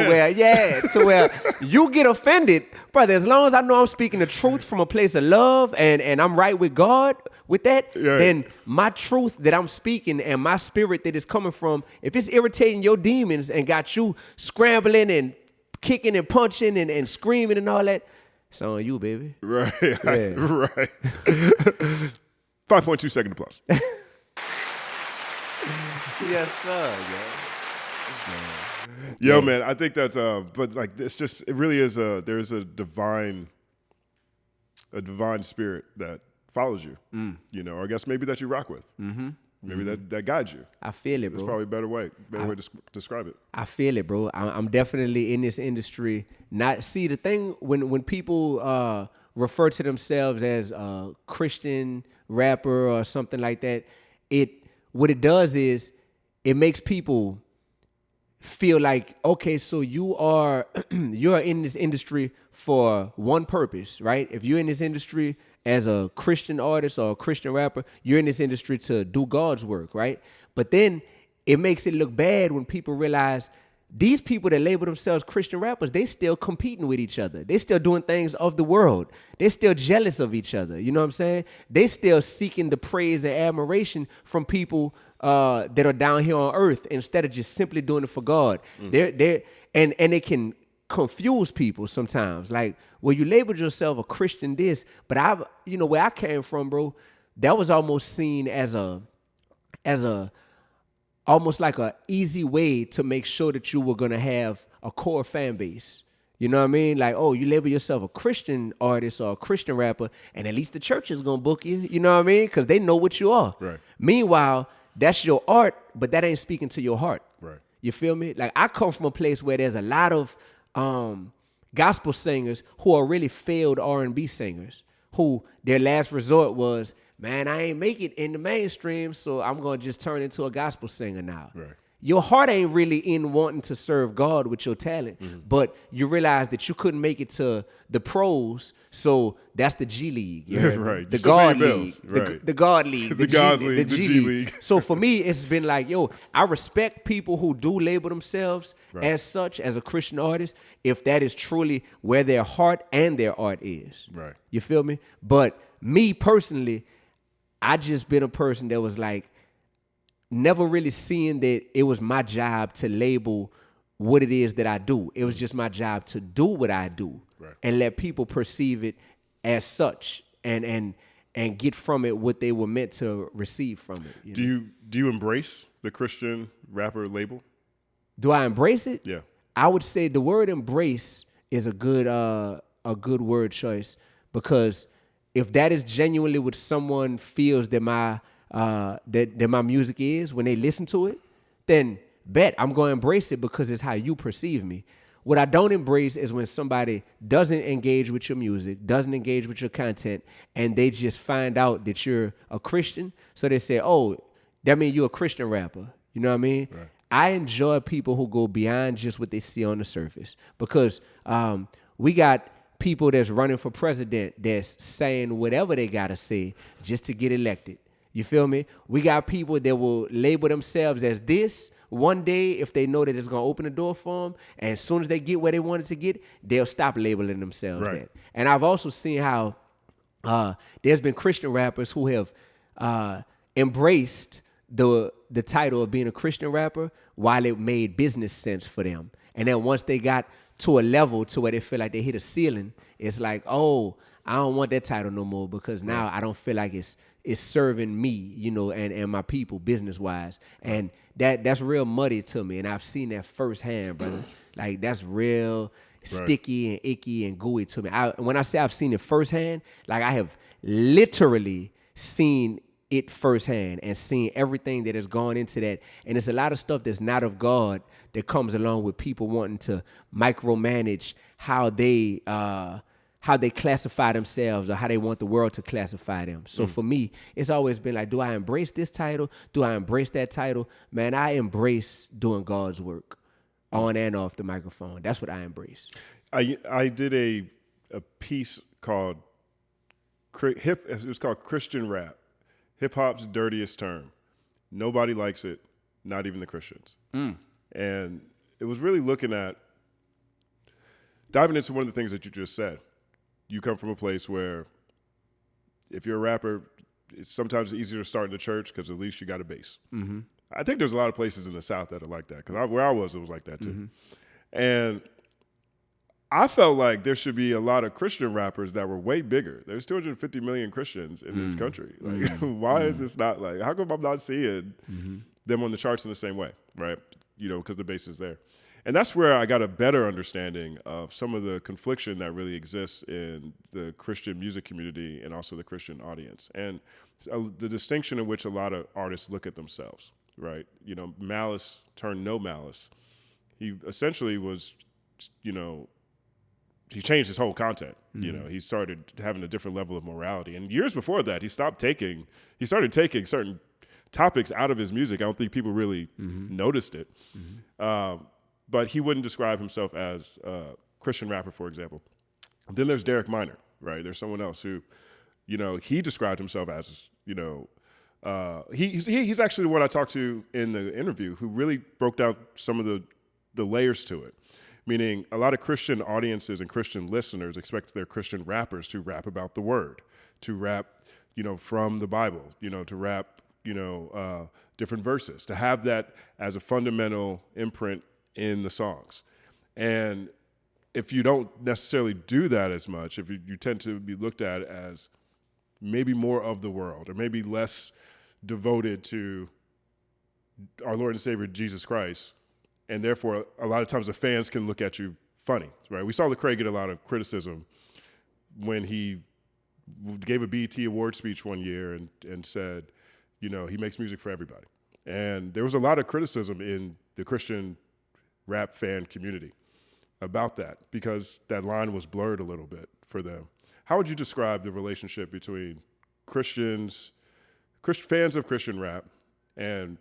where you get offended, brother. As long as I know I'm speaking the truth from a place of love and I'm right with God with that, then my truth that I'm speaking and my spirit that is coming from, if it's irritating your demons and got you scrambling and kicking and punching and screaming and all that, it's on you, baby. Right. Yeah. Right. 5.2 second applause. Yes, sir. Yo, man, I think that's but like it's just it really is there's a divine spirit that follows you. You know, or I guess maybe that you rock with. Maybe that guides you. I feel it, bro. That's probably a better way to describe it. I feel it, bro. I'm definitely in this industry. The thing when people refer to themselves as a Christian rapper or something like that, what it does is it makes people feel like, okay, so you're in this industry for one purpose, right? If you're in this industry as a Christian artist or a Christian rapper, you're in this industry to do God's work, right? But then it makes it look bad when people realize these people that label themselves Christian rappers, they still competing with each other. They still doing things of the world. They still jealous of each other. You know what I'm saying? They still seeking the praise and admiration from people that are down here on earth instead of just simply doing it for God. And it can confuse people sometimes. Like, well, you labeled yourself a Christian this, but where I came from, bro, that was almost seen as almost like a easy way to make sure that you were going to have a core fan base. You know what I mean? Like, oh, you label yourself a Christian artist or a Christian rapper, and at least the church is going to book you. You know what I mean? Because they know what you are. Right. Meanwhile, that's your art, but that ain't speaking to your heart. Right. You feel me? Like, I come from a place where there's a lot of gospel singers who are really failed R&B singers who their last resort was, man, I ain't make it in the mainstream, so I'm going to just turn into a gospel singer now. Right. your heart ain't really in wanting to serve God with your talent, but you realize that you couldn't make it to the pros, so that's the G League. You heard me? Right. The You still pay your God bills. League. Right. The God League. The God League, The the G G League. League. So for me, it's been like, yo, I respect people who do label themselves Right. as such, as a Christian artist, if that is truly where their heart and their art is. Right. You feel me? But me personally, I just been a person that was like, never really seeing that it was my job to label what it is that I do. It was just my job to do what I do, Right. and let people perceive it as such, and get from it what they were meant to receive from it. You know? Do you embrace the Christian rapper label? Do I embrace it? Yeah. I would say the word embrace is a good word choice, because if that is genuinely what someone feels that my that my music is when they listen to it, then bet I'm going to embrace it because it's how you perceive me. What I don't embrace is when somebody doesn't engage with your music, doesn't engage with your content, and they just find out that you're a Christian. So they say, oh, that means you're a Christian rapper. You know what I mean? Right. I enjoy people who go beyond just what they see on the surface, because we got people that's running for president that's saying whatever they got to say just to get elected. You feel me? We got people that will label themselves as this one day if they know that it's going to open the door for them. And as soon as they get where they wanted to get, they'll stop labeling themselves Right. that. And I've also seen how there's been Christian rappers who have embraced the title of being a Christian rapper while it made business sense for them. And then once they got to a level to where they feel like they hit a ceiling, it's like, oh, I don't want that title no more, because now I don't feel like it's serving me, you know, and my people business wise. And that's real muddy to me. And I've seen that firsthand, brother. Like, that's real sticky and icky and gooey to me. When I say I've seen it firsthand, like, I have literally seen it firsthand and seen everything that has gone into that. And it's a lot of stuff that's not of God that comes along with people wanting to micromanage how they classify themselves or how they want the world to classify them. So for me, it's always been like, do I embrace this title? Do I embrace that title? Man, I embrace doing God's work on and off the microphone. That's what I embrace. I did a piece called it was called Christian Rap, hip hop's dirtiest term. Nobody likes it, not even the Christians. And it was really looking at diving into one of the things that you just said. You come from a place where if you're a rapper, it's sometimes easier to start in the church because at least you got a base. Mm-hmm. I think there's a lot of places in the South that are like that, because where I was, it was like that too. Mm-hmm. And I felt like there should be a lot of Christian rappers that were way bigger. There's 250 million Christians in this country. Like, why is this not like, how come I'm not seeing them on the charts in the same way, right? You know, because the base is there. And that's where I got a better understanding of some of the confliction that really exists in the Christian music community and also the Christian audience. And the distinction in which a lot of artists look at themselves, right? You know, Malice turned No Malice. He essentially was, you know, he changed his whole content. You know, he started having a different level of morality. And years before that, he started taking certain topics out of his music. I don't think people really noticed it. But he wouldn't describe himself as a Christian rapper, for example. Then there's Derek Minor, right? There's someone else who, you know, he described himself as, you know, he's actually the one I talked to in the interview who really broke down some of the layers to it. Meaning a lot of Christian audiences and Christian listeners expect their Christian rappers to rap about the word, to rap, you know, from the Bible, you know, to rap, you know, different verses, to have that as a fundamental imprint in the songs. And if you don't necessarily do that as much, if you tend to be looked at as maybe more of the world or maybe less devoted to our Lord and Savior Jesus Christ, and therefore a lot of times the fans can look at you funny, right? We saw Lecrae get a lot of criticism when he gave a BET award speech one year and said, you know, he makes music for everybody. And there was a lot of criticism in the Christian rap fan community about that because that line was blurred a little bit for them. How would you describe the relationship between fans of Christian rap and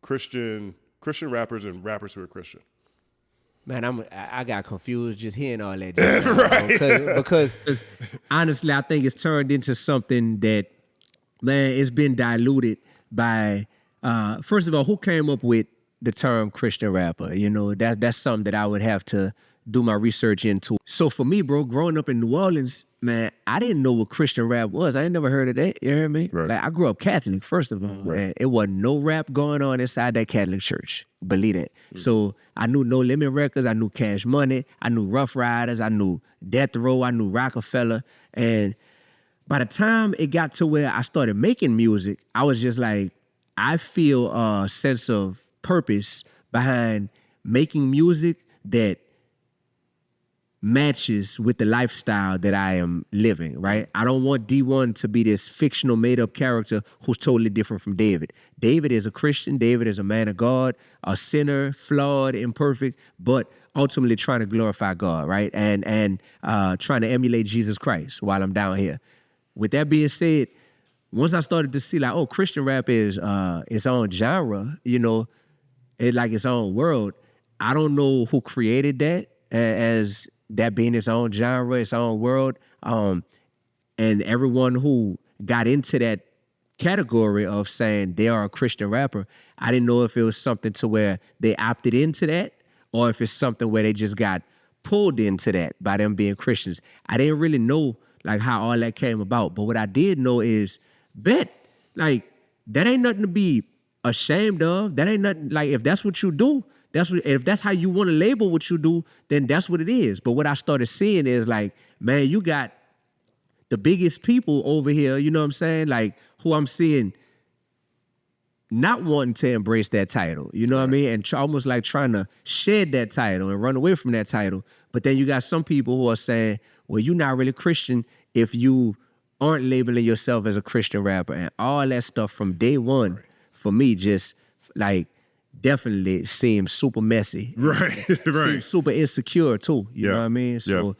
Christian Christian rappers and rappers who are Christian? Man, I got confused just hearing all that. Just now, right. Because honestly, I think it's turned into something that, man, it's been diluted by, first of all, who came up with the term Christian rapper? You know, that's something that I would have to do my research into. So for me, bro, growing up in New Orleans, man, I didn't know what Christian rap was. I ain't never heard of that. You hear me? Right. Like, I grew up Catholic, first of all. Right. And it wasn't no rap going on inside that Catholic church. Believe it. So I knew No Limit Records. I knew Cash Money. I knew Rough Riders. I knew Death Row. I knew Rockefeller. And by the time it got to where I started making music, I was just like, I feel a sense of purpose behind making music that matches with the lifestyle that I am living, right? I don't want Dee-1 to be this fictional made-up character who's totally different from David. David is a Christian. David is a man of God, a sinner, flawed, imperfect, but ultimately trying to glorify God, right? And trying to emulate Jesus Christ while I'm down here. With that being said, once I started to see like, oh, Christian rap is its own genre, you know, it's like its own world. I don't know who created that as that being its own genre, its own world. And everyone who got into that category of saying they are a Christian rapper, I didn't know if it was something to where they opted into that or if it's something where they just got pulled into that by them being Christians. I didn't really know like how all that came about. But what I did know is, like, that ain't nothing to be ashamed of. That ain't nothing, like, if that's what you do, if that's how you want to label what you do, then that's what it is. But what I started seeing is like, man, you got the biggest people over here, you know what I'm saying? Like, who I'm seeing not wanting to embrace that title, you know what I mean? And almost like trying to shed that title and run away from that title. But then you got some people who are saying, well, you're not really Christian if you aren't labeling yourself as a Christian rapper. And all that stuff from day one, for me, just like, definitely seems super messy. Right, right. Seems super insecure too. You know what I mean? So,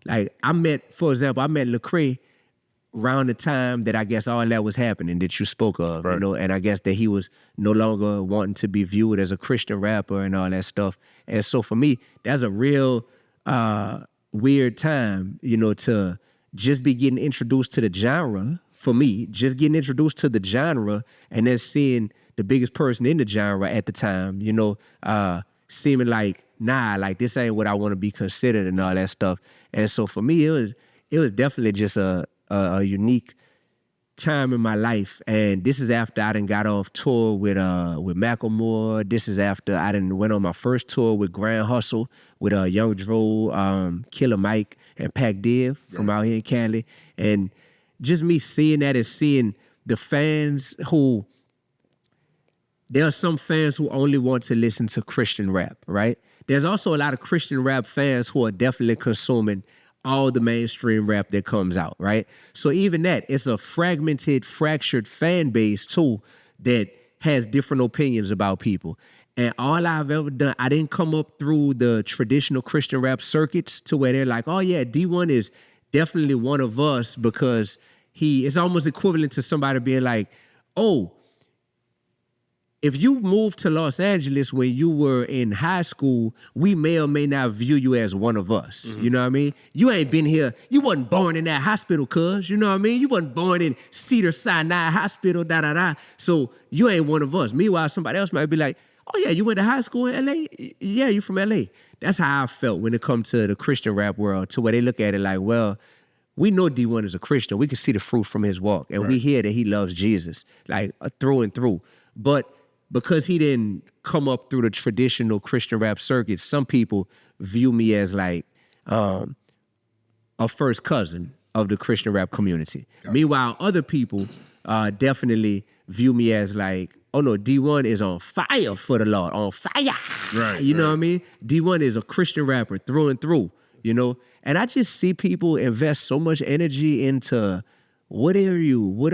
like for example, I met Lecrae around the time that I guess all that was happening that you spoke of, you know, and I guess that he was no longer wanting to be viewed as a Christian rapper and all that stuff. And so for me, that's a real weird time, you know, to just be getting introduced to the genre. For me, just getting introduced to the genre and then seeing the biggest person in the genre at the time, you know, seeming like, nah, like this ain't what I want to be considered and all that stuff. And so for me, it was definitely just a unique time in my life. And this is after I done got off tour with Macklemore. This is after I done went on my first tour with Grand Hustle with Young Dro, Killer Mike, and Pac Div from out here in Cali. And just me seeing that and seeing the fans who, there are some fans who only want to listen to Christian rap, right? There's also a lot of Christian rap fans who are definitely consuming all the mainstream rap that comes out, right? So even that, it's a fragmented, fractured fan base too that has different opinions about people. And all I've ever done, I didn't come up through the traditional Christian rap circuits to where they're like, oh yeah, Dee-1 is definitely one of us because it's almost equivalent to somebody being like, oh, if you moved to Los Angeles when you were in high school, we may or may not view you as one of us. Mm-hmm. You know what I mean? You ain't been here. You wasn't born in that hospital, cuz. You know what I mean? You wasn't born in Cedar-Sinai Hospital, da-da-da. So you ain't one of us. Meanwhile, somebody else might be like, oh, yeah, you went to high school in L.A.? Yeah, you from L.A. That's how I felt when it comes to the Christian rap world, to where they look at it like, well, we know Dee-1 is a Christian. We can see the fruit from his walk. And we hear that he loves Jesus, like through and through. But because he didn't come up through the traditional Christian rap circuit, some people view me as like a first cousin of the Christian rap community. Meanwhile, other people definitely view me as like, oh no, Dee-1 is on fire for the Lord, on fire. Right. You know what I mean? Dee-1 is a Christian rapper through and through, you know? And I just see people invest so much energy into, what are you? What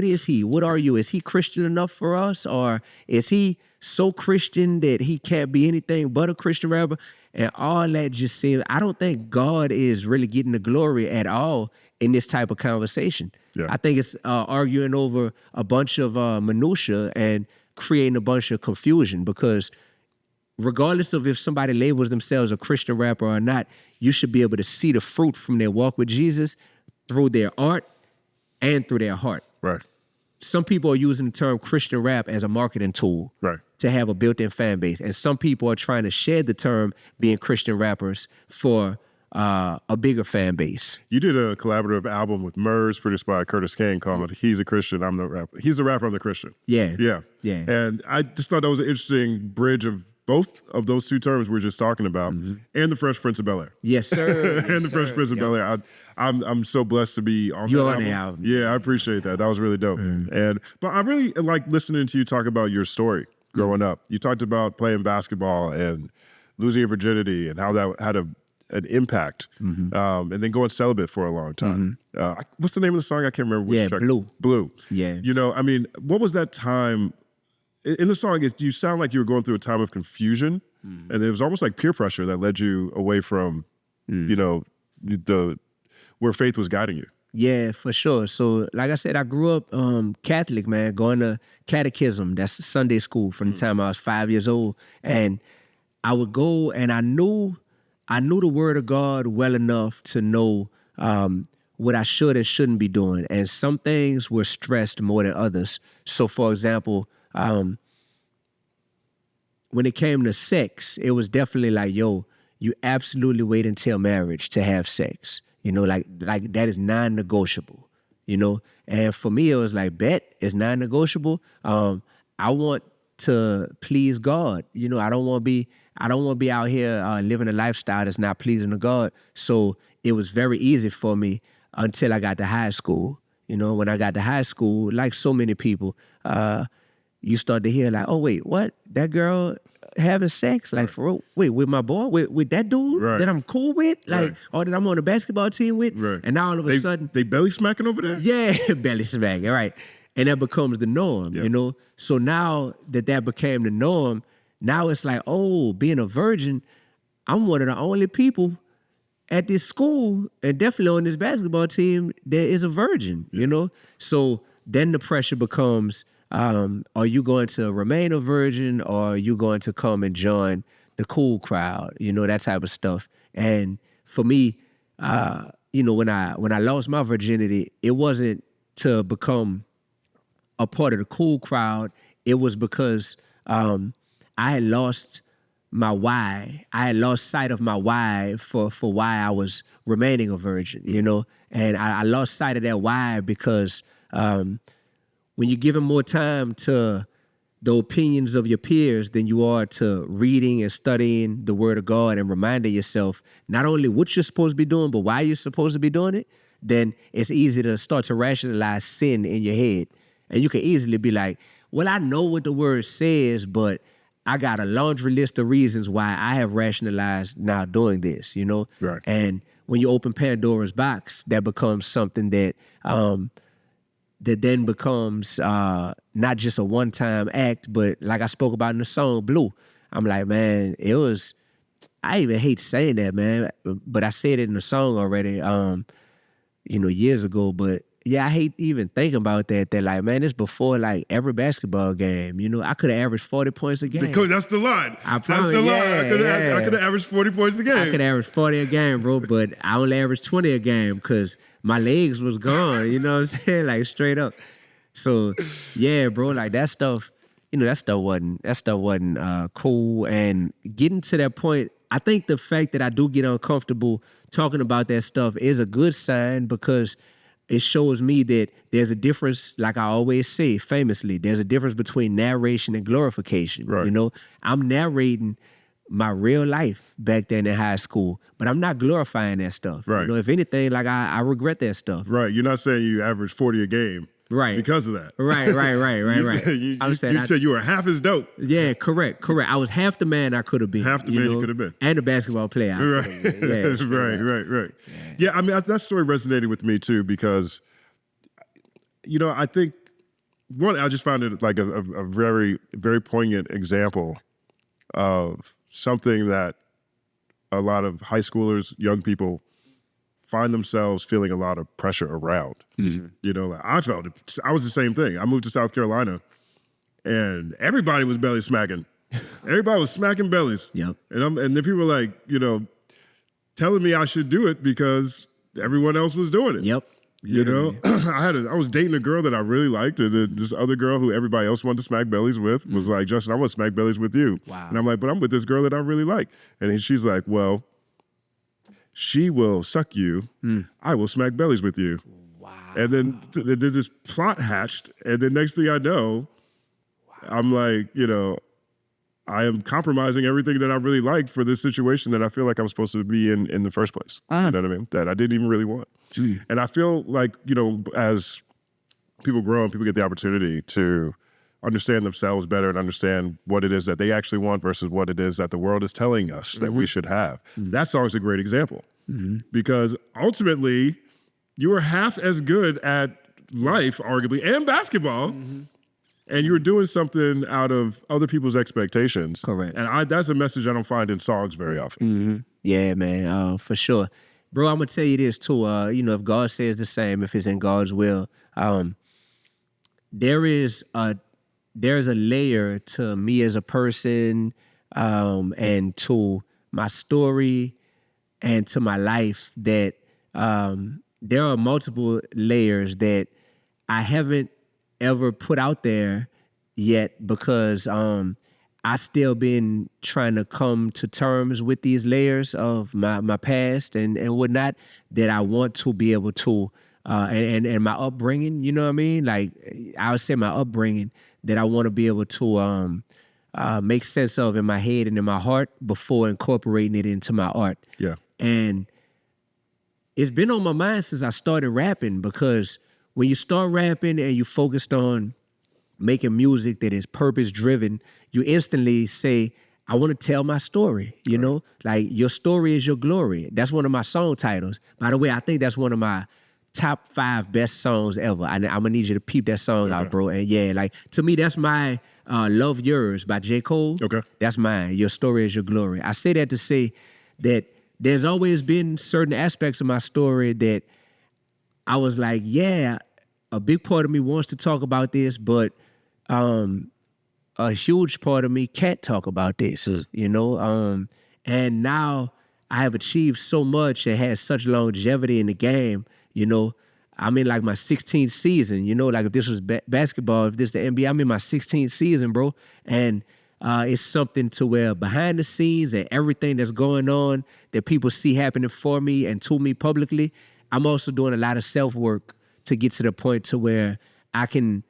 is he? What are you? Is he Christian enough for us? Or is he so Christian that he can't be anything but a Christian rapper? And all that just seems, I don't think God is really getting the glory at all in this type of conversation. Yeah. I think it's arguing over a bunch of minutia and creating a bunch of confusion, because regardless of if somebody labels themselves a Christian rapper or not, you should be able to see the fruit from their walk with Jesus through their art and through their heart. Right. Some people are using the term Christian rap as a marketing tool to have a built-in fan base. And some people are trying to shed the term being Christian rappers for a bigger fan base. You did a collaborative album with Murs, produced by Curtis Kane, called He's a Christian, I'm the Rapper. He's a rapper, I'm the Christian. Yeah. Yeah. And I just thought that was an interesting bridge of both of those two terms we were just talking about, and the Fresh Prince of Bel-Air. Yes, sir. And the Fresh Prince of Bel-Air. I'm so blessed to be on You're that on album. the album. Yeah, I appreciate that. That was really dope. But I really like listening to you talk about your story growing up. You talked about playing basketball and losing your virginity and how that had an impact, and then going celibate for a long time. What's the name of the song? I can't remember which track. Blue. Yeah. You know, I mean, what was that time? In the song, you sound like you were going through a time of confusion, and it was almost like peer pressure that led you away from, you know, where faith was guiding you. Yeah, for sure. So, like I said, I grew up Catholic, man, going to catechism. That's Sunday school from the time I was 5 years old. And I would go, and I knew the word of God well enough to know what I should and shouldn't be doing. And some things were stressed more than others. So, for example, when it came to sex, it was definitely like, yo, you absolutely wait until marriage to have sex. You know, like that is non-negotiable, you know? And for me, it was like, bet, it's non-negotiable. I want to please God. You know, I don't want to be out here living a lifestyle that's not pleasing to God. So it was very easy for me until I got to high school. You know, when I got to high school, like so many people, you start to hear like, oh, wait, what? That girl having sex? Like, for real? Wait, with my boy? With that dude that I'm cool with? Like, or that I'm on the basketball team with? Right. And now all of a sudden... They belly smacking over there? Yeah, belly smacking, right. And that becomes the norm, you know? So now that became the norm, now it's like, oh, being a virgin, I'm one of the only people at this school, and definitely on this basketball team, that is a virgin, you know? So then the pressure becomes... are you going to remain a virgin, or are you going to come and join the cool crowd? You know, that type of stuff. And for me, you know, when I lost my virginity, it wasn't to become a part of the cool crowd. It was because I had lost my why. I had lost sight of my why for why I was remaining a virgin, you know? And I lost sight of that why because when you're giving more time to the opinions of your peers than you are to reading and studying the word of God and reminding yourself not only what you're supposed to be doing, but why you're supposed to be doing it, then it's easy to start to rationalize sin in your head. And you can easily be like, well, I know what the word says, but I got a laundry list of reasons why I have rationalized now doing this, you know? Right. And when you open Pandora's box, that becomes something that that then becomes not just a one-time act, but like I spoke about in the song, Blue. I'm like, man, I even hate saying that, man, but I said it in the song already, you know, years ago, but yeah, I hate even thinking about that like, man, it's before like every basketball game, you know, I could have averaged 40 points a game. Because that's the line. That's the line. I could have averaged 40 points a game. I could average 40 a game, bro, but I only averaged 20 a game because my legs was gone, you know what I'm saying? Like straight up. So yeah, bro, like that stuff, you know, that stuff wasn't cool. And getting to that point, I think the fact that I do get uncomfortable talking about that stuff is a good sign because it shows me that there's a difference, like I always say famously, there's a difference between narration and glorification. Right. You know, I'm narrating my real life back then in high school, but I'm not glorifying that stuff. Right. You know, if anything, like I regret that stuff. Right. You're not saying you average 40 a game. Right. Because of that. Right. You said you were half as dope. Yeah, correct. I was half the man I could have been. Half the man you could have been. And the basketball player I could have been. Yeah, right. Yeah, I mean, that story resonated with me too because, you know, I think, one, I just found it like a very, very poignant example of something that a lot of high schoolers, young people, find themselves feeling a lot of pressure around. Mm-hmm. You know, like I felt it. I was the same thing. I moved to South Carolina, and everybody was belly smacking. Everybody was smacking bellies. Yep. And then people were like, telling me I should do it because everyone else was doing it. Yep. You know, I was dating a girl that I really liked, and then this other girl who everybody else wanted to smack bellies with was like, Justin, I want to smack bellies with you. Wow. And I'm like, but I'm with this girl that I really like. And she's like, well, she will suck you. I will smack bellies with you. Wow. And then this plot hatched, and then next thing I know, I'm like, I am compromising everything that I really liked for this situation that I feel like I'm supposed to be in the first place. You know what I mean? That I didn't even really want. And I feel like, as people grow and people get the opportunity to understand themselves better and understand what it is that they actually want versus what it is that the world is telling us that we should have. That song's a great example because ultimately you are half as good at life, arguably, and basketball. And you were doing something out of other people's expectations. Correct. And that's a message I don't find in songs very often. Yeah, man, for sure. Bro, I'm going to tell you this too. If God says the same, if it's in God's will, there's a layer to me as a person and to my story and to my life that there are multiple layers that I haven't ever put out there yet because I still been trying to come to terms with these layers of my past and whatnot that I want to be able to and my upbringing, you know what I mean? Like I would say my upbringing that I want to be able to make sense of in my head and in my heart before incorporating it into my art. Yeah. And it's been on my mind since I started rapping because when you start rapping and you focused on making music that is purpose-driven, you instantly say, I want to tell my story, you know? Like, your story is your glory. That's one of my song titles. By the way, I think that's one of my top 5 best songs ever. I'm going to need you to peep that song out, bro. And yeah, like, to me, that's my Love Yours by J. Cole. Okay. That's mine. Your story is your glory. I say that to say that there's always been certain aspects of my story that I was like, yeah, a big part of me wants to talk about this, but a huge part of me can't talk about this, you know? And now I have achieved so much and had such longevity in the game, you know? I'm in like my 16th season, you know? Like if this was basketball, if this the NBA, I'm in my 16th season, bro. And it's something to where behind the scenes and everything that's going on that people see happening for me and to me publicly, I'm also doing a lot of self-work to get to the point to where I can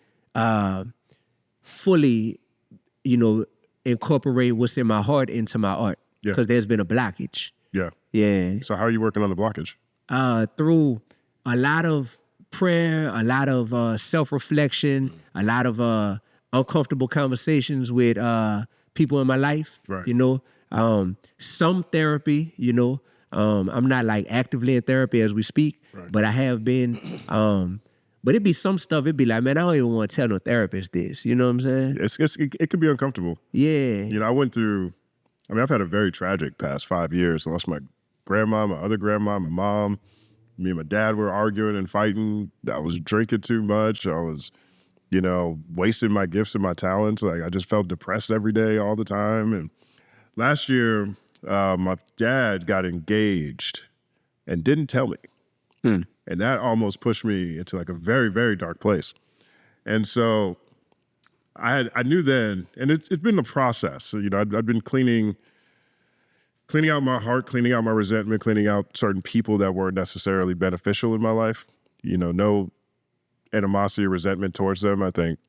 fully, incorporate what's in my heart into my art. Yeah. Because there's been a blockage. Yeah. Yeah. So how are you working on the blockage? Through a lot of prayer, a lot of self-reflection, a lot of uncomfortable conversations with people in my life. Right. You know, some therapy, you know. I'm not like actively in therapy as we speak, but I have been. But it'd be some stuff, it'd be like, man, I don't even want to tell no therapist this. You know what I'm saying? It can be uncomfortable. Yeah. You know, I've had a very tragic past 5 years. I lost my grandma, my other grandma, my mom. Me and my dad were arguing and fighting. I was drinking too much. I was, wasting my gifts and my talents. Like I just felt depressed every day, all the time. And last year, my dad got engaged and didn't tell me. And that almost pushed me into like a very, very dark place. And so I knew then, and it's been a process. So, I've been cleaning out my heart, cleaning out my resentment, cleaning out certain people that weren't necessarily beneficial in my life. No animosity or resentment towards them. I think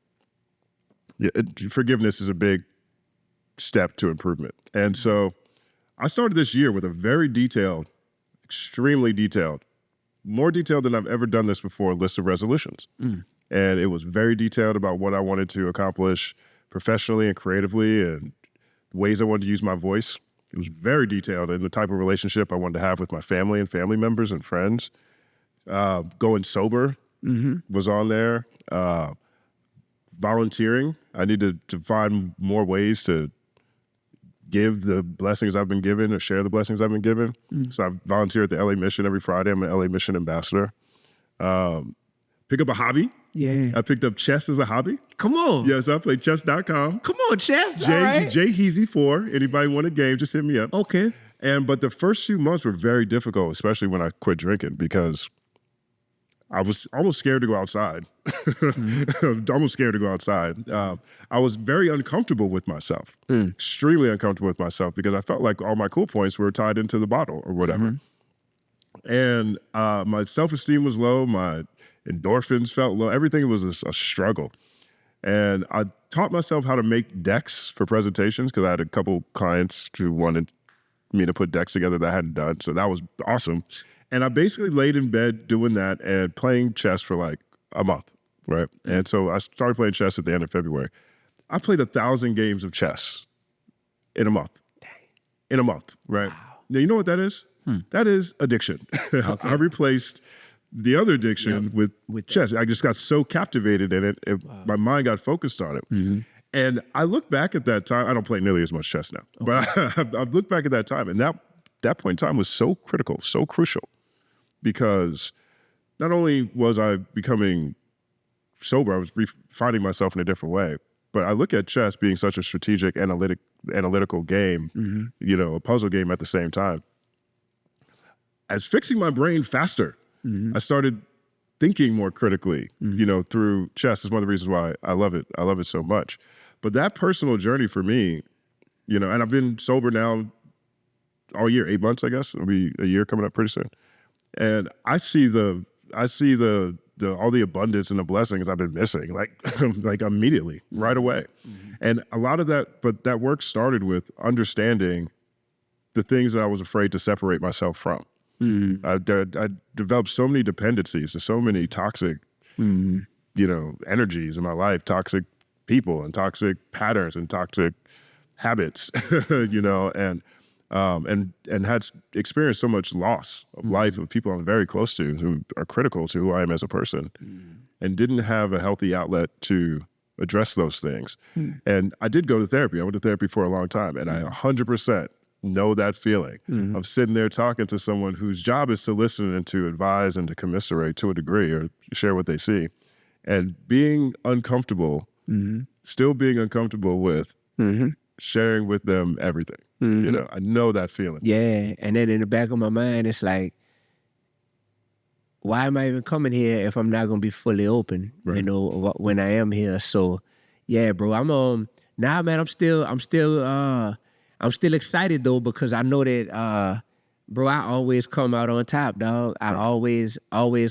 forgiveness is a big step to improvement. And so I started this year with a very detailed, extremely detailed, more detailed than I've ever done this before, list of resolutions. And it was very detailed about what I wanted to accomplish professionally and creatively and ways I wanted to use my voice. It was very detailed in the type of relationship I wanted to have with my family and family members and friends. Going sober was on there. Volunteering. I needed to find more ways to give the blessings I've been given or share the blessings I've been given. So I volunteer at the LA Mission every Friday. I'm an LA Mission ambassador. pick up a hobby. Yeah. I picked up chess as a hobby. Come on. Yes, I play chess.com. Come on, chess. All right. Wheezy4. Anybody want a game, just hit me up. Okay. But the first few months were very difficult, especially when I quit drinking, because I was almost scared to go outside. Almost scared to go outside. I was very uncomfortable with myself, extremely uncomfortable with myself, because I felt like all my cool points were tied into the bottle or whatever. And my self-esteem was low. My endorphins felt low. Everything was a struggle. And I taught myself how to make decks for presentations, because I had a couple clients who wanted me to put decks together that I hadn't done. So that was awesome. And I basically laid in bed doing that and playing chess for like a month, right? And so I started playing chess at the end of February. I played 1,000 games of chess in a month. Dang. In a month, right? Wow. Now, you know what that is? That is addiction. Okay. I replaced the other addiction with chess. I just got so captivated in it. My mind got focused on it. And I look back at that time. I don't play nearly as much chess now, but I look back at that time, and that point in time was so critical, so crucial, because not only was I becoming sober, I was finding myself in a different way. But I look at chess being such a strategic, analytical game, a puzzle game at the same time, as fixing my brain faster. I started thinking more critically, through chess. Is one of the reasons why I love it. I love it so much. But that personal journey for me, and I've been sober now all year, 8 months, I guess. It'll be a year coming up pretty soon. And I see all the abundance and the blessings I've been missing, like immediately, right away. And a lot of that work started with understanding the things that I was afraid to separate myself from. I developed so many dependencies to so many toxic, energies in my life, toxic people and toxic patterns and toxic habits, and had experienced so much loss of life of people I'm very close to who are critical to who I am as a person, and didn't have a healthy outlet to address those things. And I did go to therapy. I went to therapy for a long time, and I 100% know that feeling of sitting there talking to someone whose job is to listen and to advise and to commiserate to a degree or share what they see, and being uncomfortable, still being uncomfortable with sharing with them everything. I know that feeling. Yeah, and then in the back of my mind, it's like, why am I even coming here if I'm not gonna be fully open? Right. When I am here. So, yeah, bro, I'm still excited though, because I know that, bro, I always come out on top, dog. I always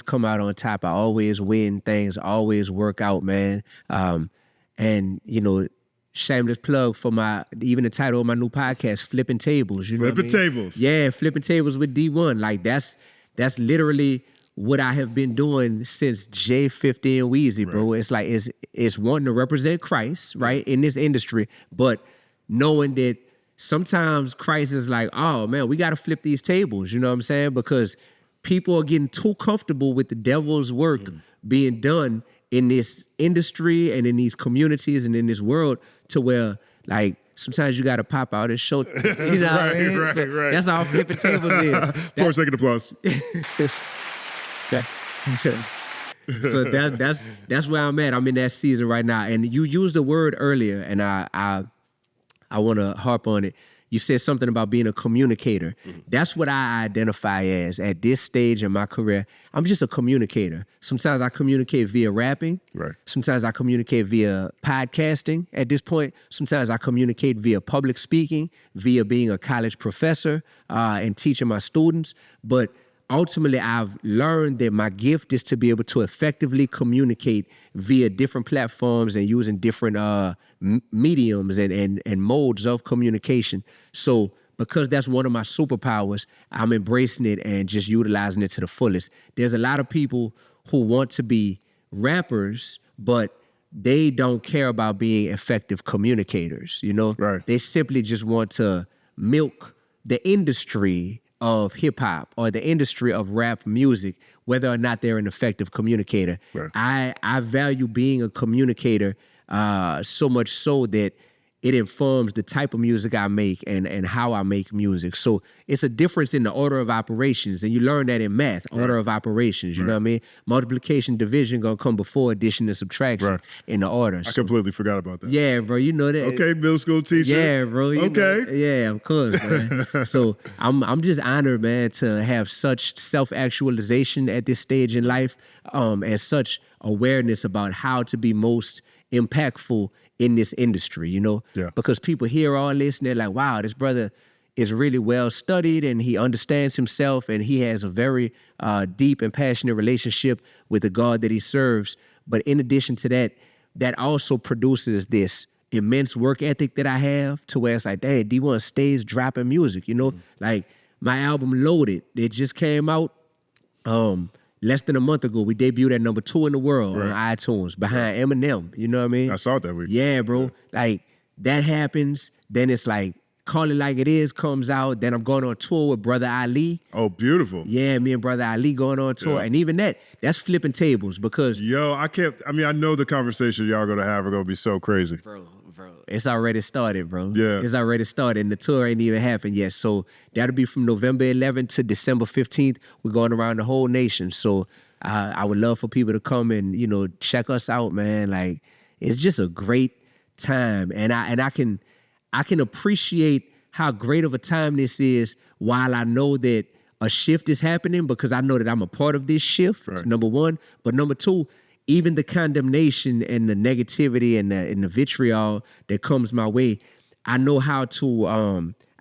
come out on top. I always win things. I always work out, man. And shameless plug for even the title of my new podcast, Flipping Tables. Flipping Tables. Yeah, Flipping Tables with Dee-1. Like that's literally what I have been doing since J50 and Wheezy, bro. Right. It's like it's wanting to represent Christ, right, in this industry, but knowing that sometimes Christ is like, oh man, we got to flip these tables. You know what I'm saying? Because people are getting too comfortable with the devil's work being done in this industry and in these communities and in this world, to where like sometimes you got to pop out and show, Right. That's all Flipping Tables is. 4 second applause. So that's where I'm at. I'm in that season right now. And you used the word earlier, and I want to harp on it. You said something about being a communicator. That's what I identify as at this stage in my career. I'm just a communicator. Sometimes I communicate via rapping. Right. Sometimes I communicate via podcasting at this point. Sometimes I communicate via public speaking, via being a college professor and teaching my students. But ultimately, I've learned that my gift is to be able to effectively communicate via different platforms and using different mediums and modes of communication. So because that's one of my superpowers, I'm embracing it and just utilizing it to the fullest. There's a lot of people who want to be rappers, but they don't care about being effective communicators, Right. They simply just want to milk the industry of hip-hop or the industry of rap music, whether or not they're an effective communicator. Right. I value being a communicator so much so that it informs the type of music I make and how I make music. So it's a difference in the order of operations. And you learn that in math, order of operations, you know what I mean? Multiplication, division gonna come before addition and subtraction in the order. I completely forgot about that. Yeah, bro, you know that. Okay, middle school teacher. Yeah, bro. You okay. know, yeah, of course, man. So I'm just honored, man, to have such self-actualization at this stage in life, and such awareness about how to be most impactful in this industry, you know? Yeah. Because people hear all this and they're like, wow, this brother is really well studied and he understands himself and he has a very deep and passionate relationship with the God that he serves. But in addition to that, that also produces this immense work ethic that I have to where it's like, dang, Dee-1 stays dropping music, you know? Like my album Loaded, it just came out less than a month ago. We debuted at number 2 in the world on iTunes behind Eminem, you know what I mean? I saw it that week. Yeah, bro. Like that happens, then it's like Call It Like It Is comes out, then I'm going on tour with Brother Ali. Oh, beautiful. Yeah, me and Brother Ali going on tour. And even that's flipping tables because Yo, I know the conversation y'all gonna have are gonna be so crazy. Bro, it's already started, bro. Yeah. It's already started, and the tour ain't even happened yet. So that'll be from November 11th to December 15th. We're going around the whole nation. So I would love for people to come and, you know, check us out, man. Like, it's just a great time. And I can appreciate how great of a time this is while I know that a shift is happening because I know that I'm a part of this shift, number one. But number two, even the condemnation and the negativity and the vitriol that comes my way, I know how to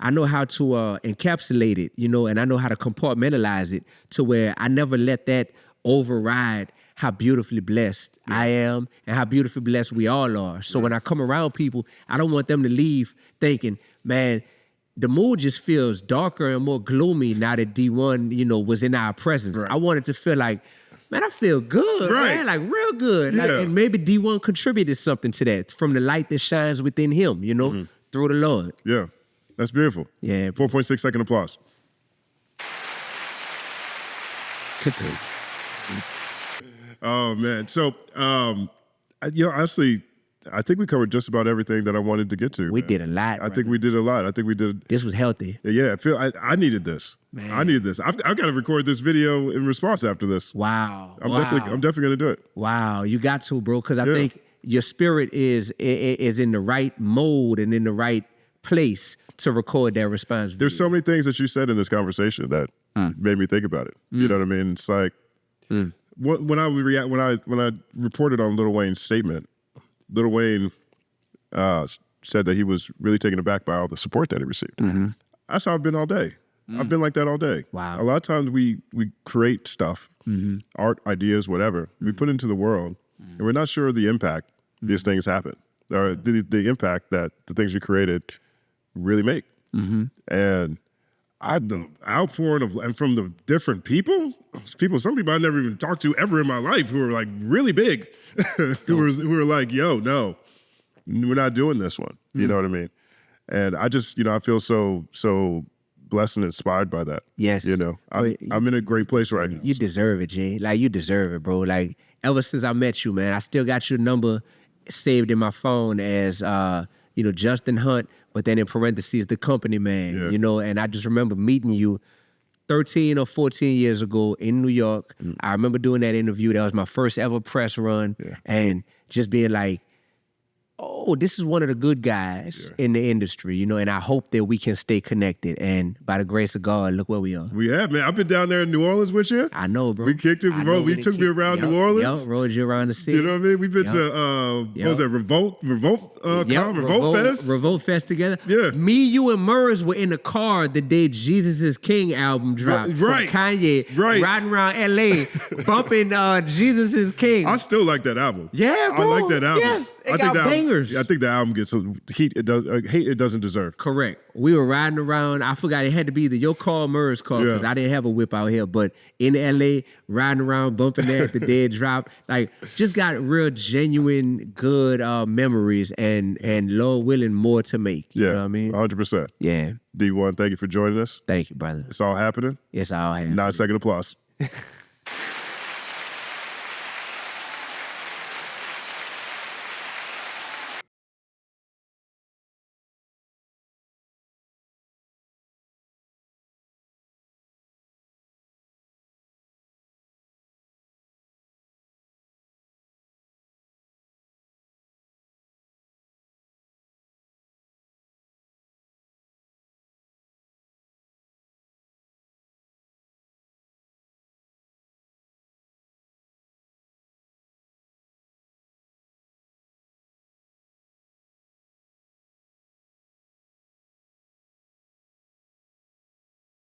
encapsulate it, you know, and I know how to compartmentalize it to where I never let that override how beautifully blessed I am and how beautifully blessed we all are. So when I come around people, I don't want them to leave thinking, man, the mood just feels darker and more gloomy now that Dee-1, you know, was in our presence. I wanted to feel like, man, I feel good, man, like real good. Like, and maybe Dee-1 contributed something to that from the light that shines within him, you know, through the Lord. Yeah, that's beautiful. Yeah. 4.6 second applause. Oh, man. So, honestly, I think we covered just about everything that I wanted to get to. We did a lot. I think we did a lot. I think we did. This was healthy. Yeah, I needed this. Man. I needed this. I've got to record this video in response after this. Wow. I'm definitely going to do it. Wow. You got to, bro, because I think your spirit is in the right mode and in the right place to record that response video. There's so many things that you said in this conversation that made me think about it. You know what I mean? It's like when I reported on Lil Wayne's statement, Lil Wayne said that he was really taken aback by all the support that he received. That's how I've been all day. I've been like that all day. Wow. A lot of times we create stuff, art, ideas, whatever, we put into the world, and we're not sure of the impact these things happen, or the impact that the things you created really make. And the outpouring and from the different people, some people I never even talked to ever in my life who are like really big, who were like, yo, no, we're not doing this one. You know what I mean? And I just, I feel so blessed and inspired by that. Yes. You know, I'm in a great place right now. You deserve it, Jay. Like, you deserve it, bro. Like, ever since I met you, man, I still got your number saved in my phone as, Justin Hunt, but then in parentheses, the company man, you know, and I just remember meeting you 13 or 14 years ago in New York. I remember doing that interview. That was my first ever press run and just being like, oh, this is one of the good guys in the industry, you know, and I hope that we can stay connected. And by the grace of God, look where we are. We have, man. I've been down there in New Orleans with you. I know, bro. We kicked it, bro. We took me around New Orleans. Yep, rode you around the city. You know what I mean? We've been to, what was that, Revolt Fest? Revolt Fest together. Yeah. Me, you, and Murs were in the car the day Jesus is King album dropped. Right. From Kanye. Right. Riding around L.A. bumping Jesus is King. I still like that album. Yeah, bro. I like that album. Yes. It got bangers. I think the album gets some hate it doesn't deserve. Correct. We were riding around. I forgot it had to be either your car or Murray's car because I didn't have a whip out here. But in LA, riding around, bumping there at the dead drop, like just got real genuine good memories and Lord willing more to make. You know what I mean? 100%. Yeah. Dee-1, thank you for joining us. Thank you, brother. It's all happening. It's all happening. 9 second applause.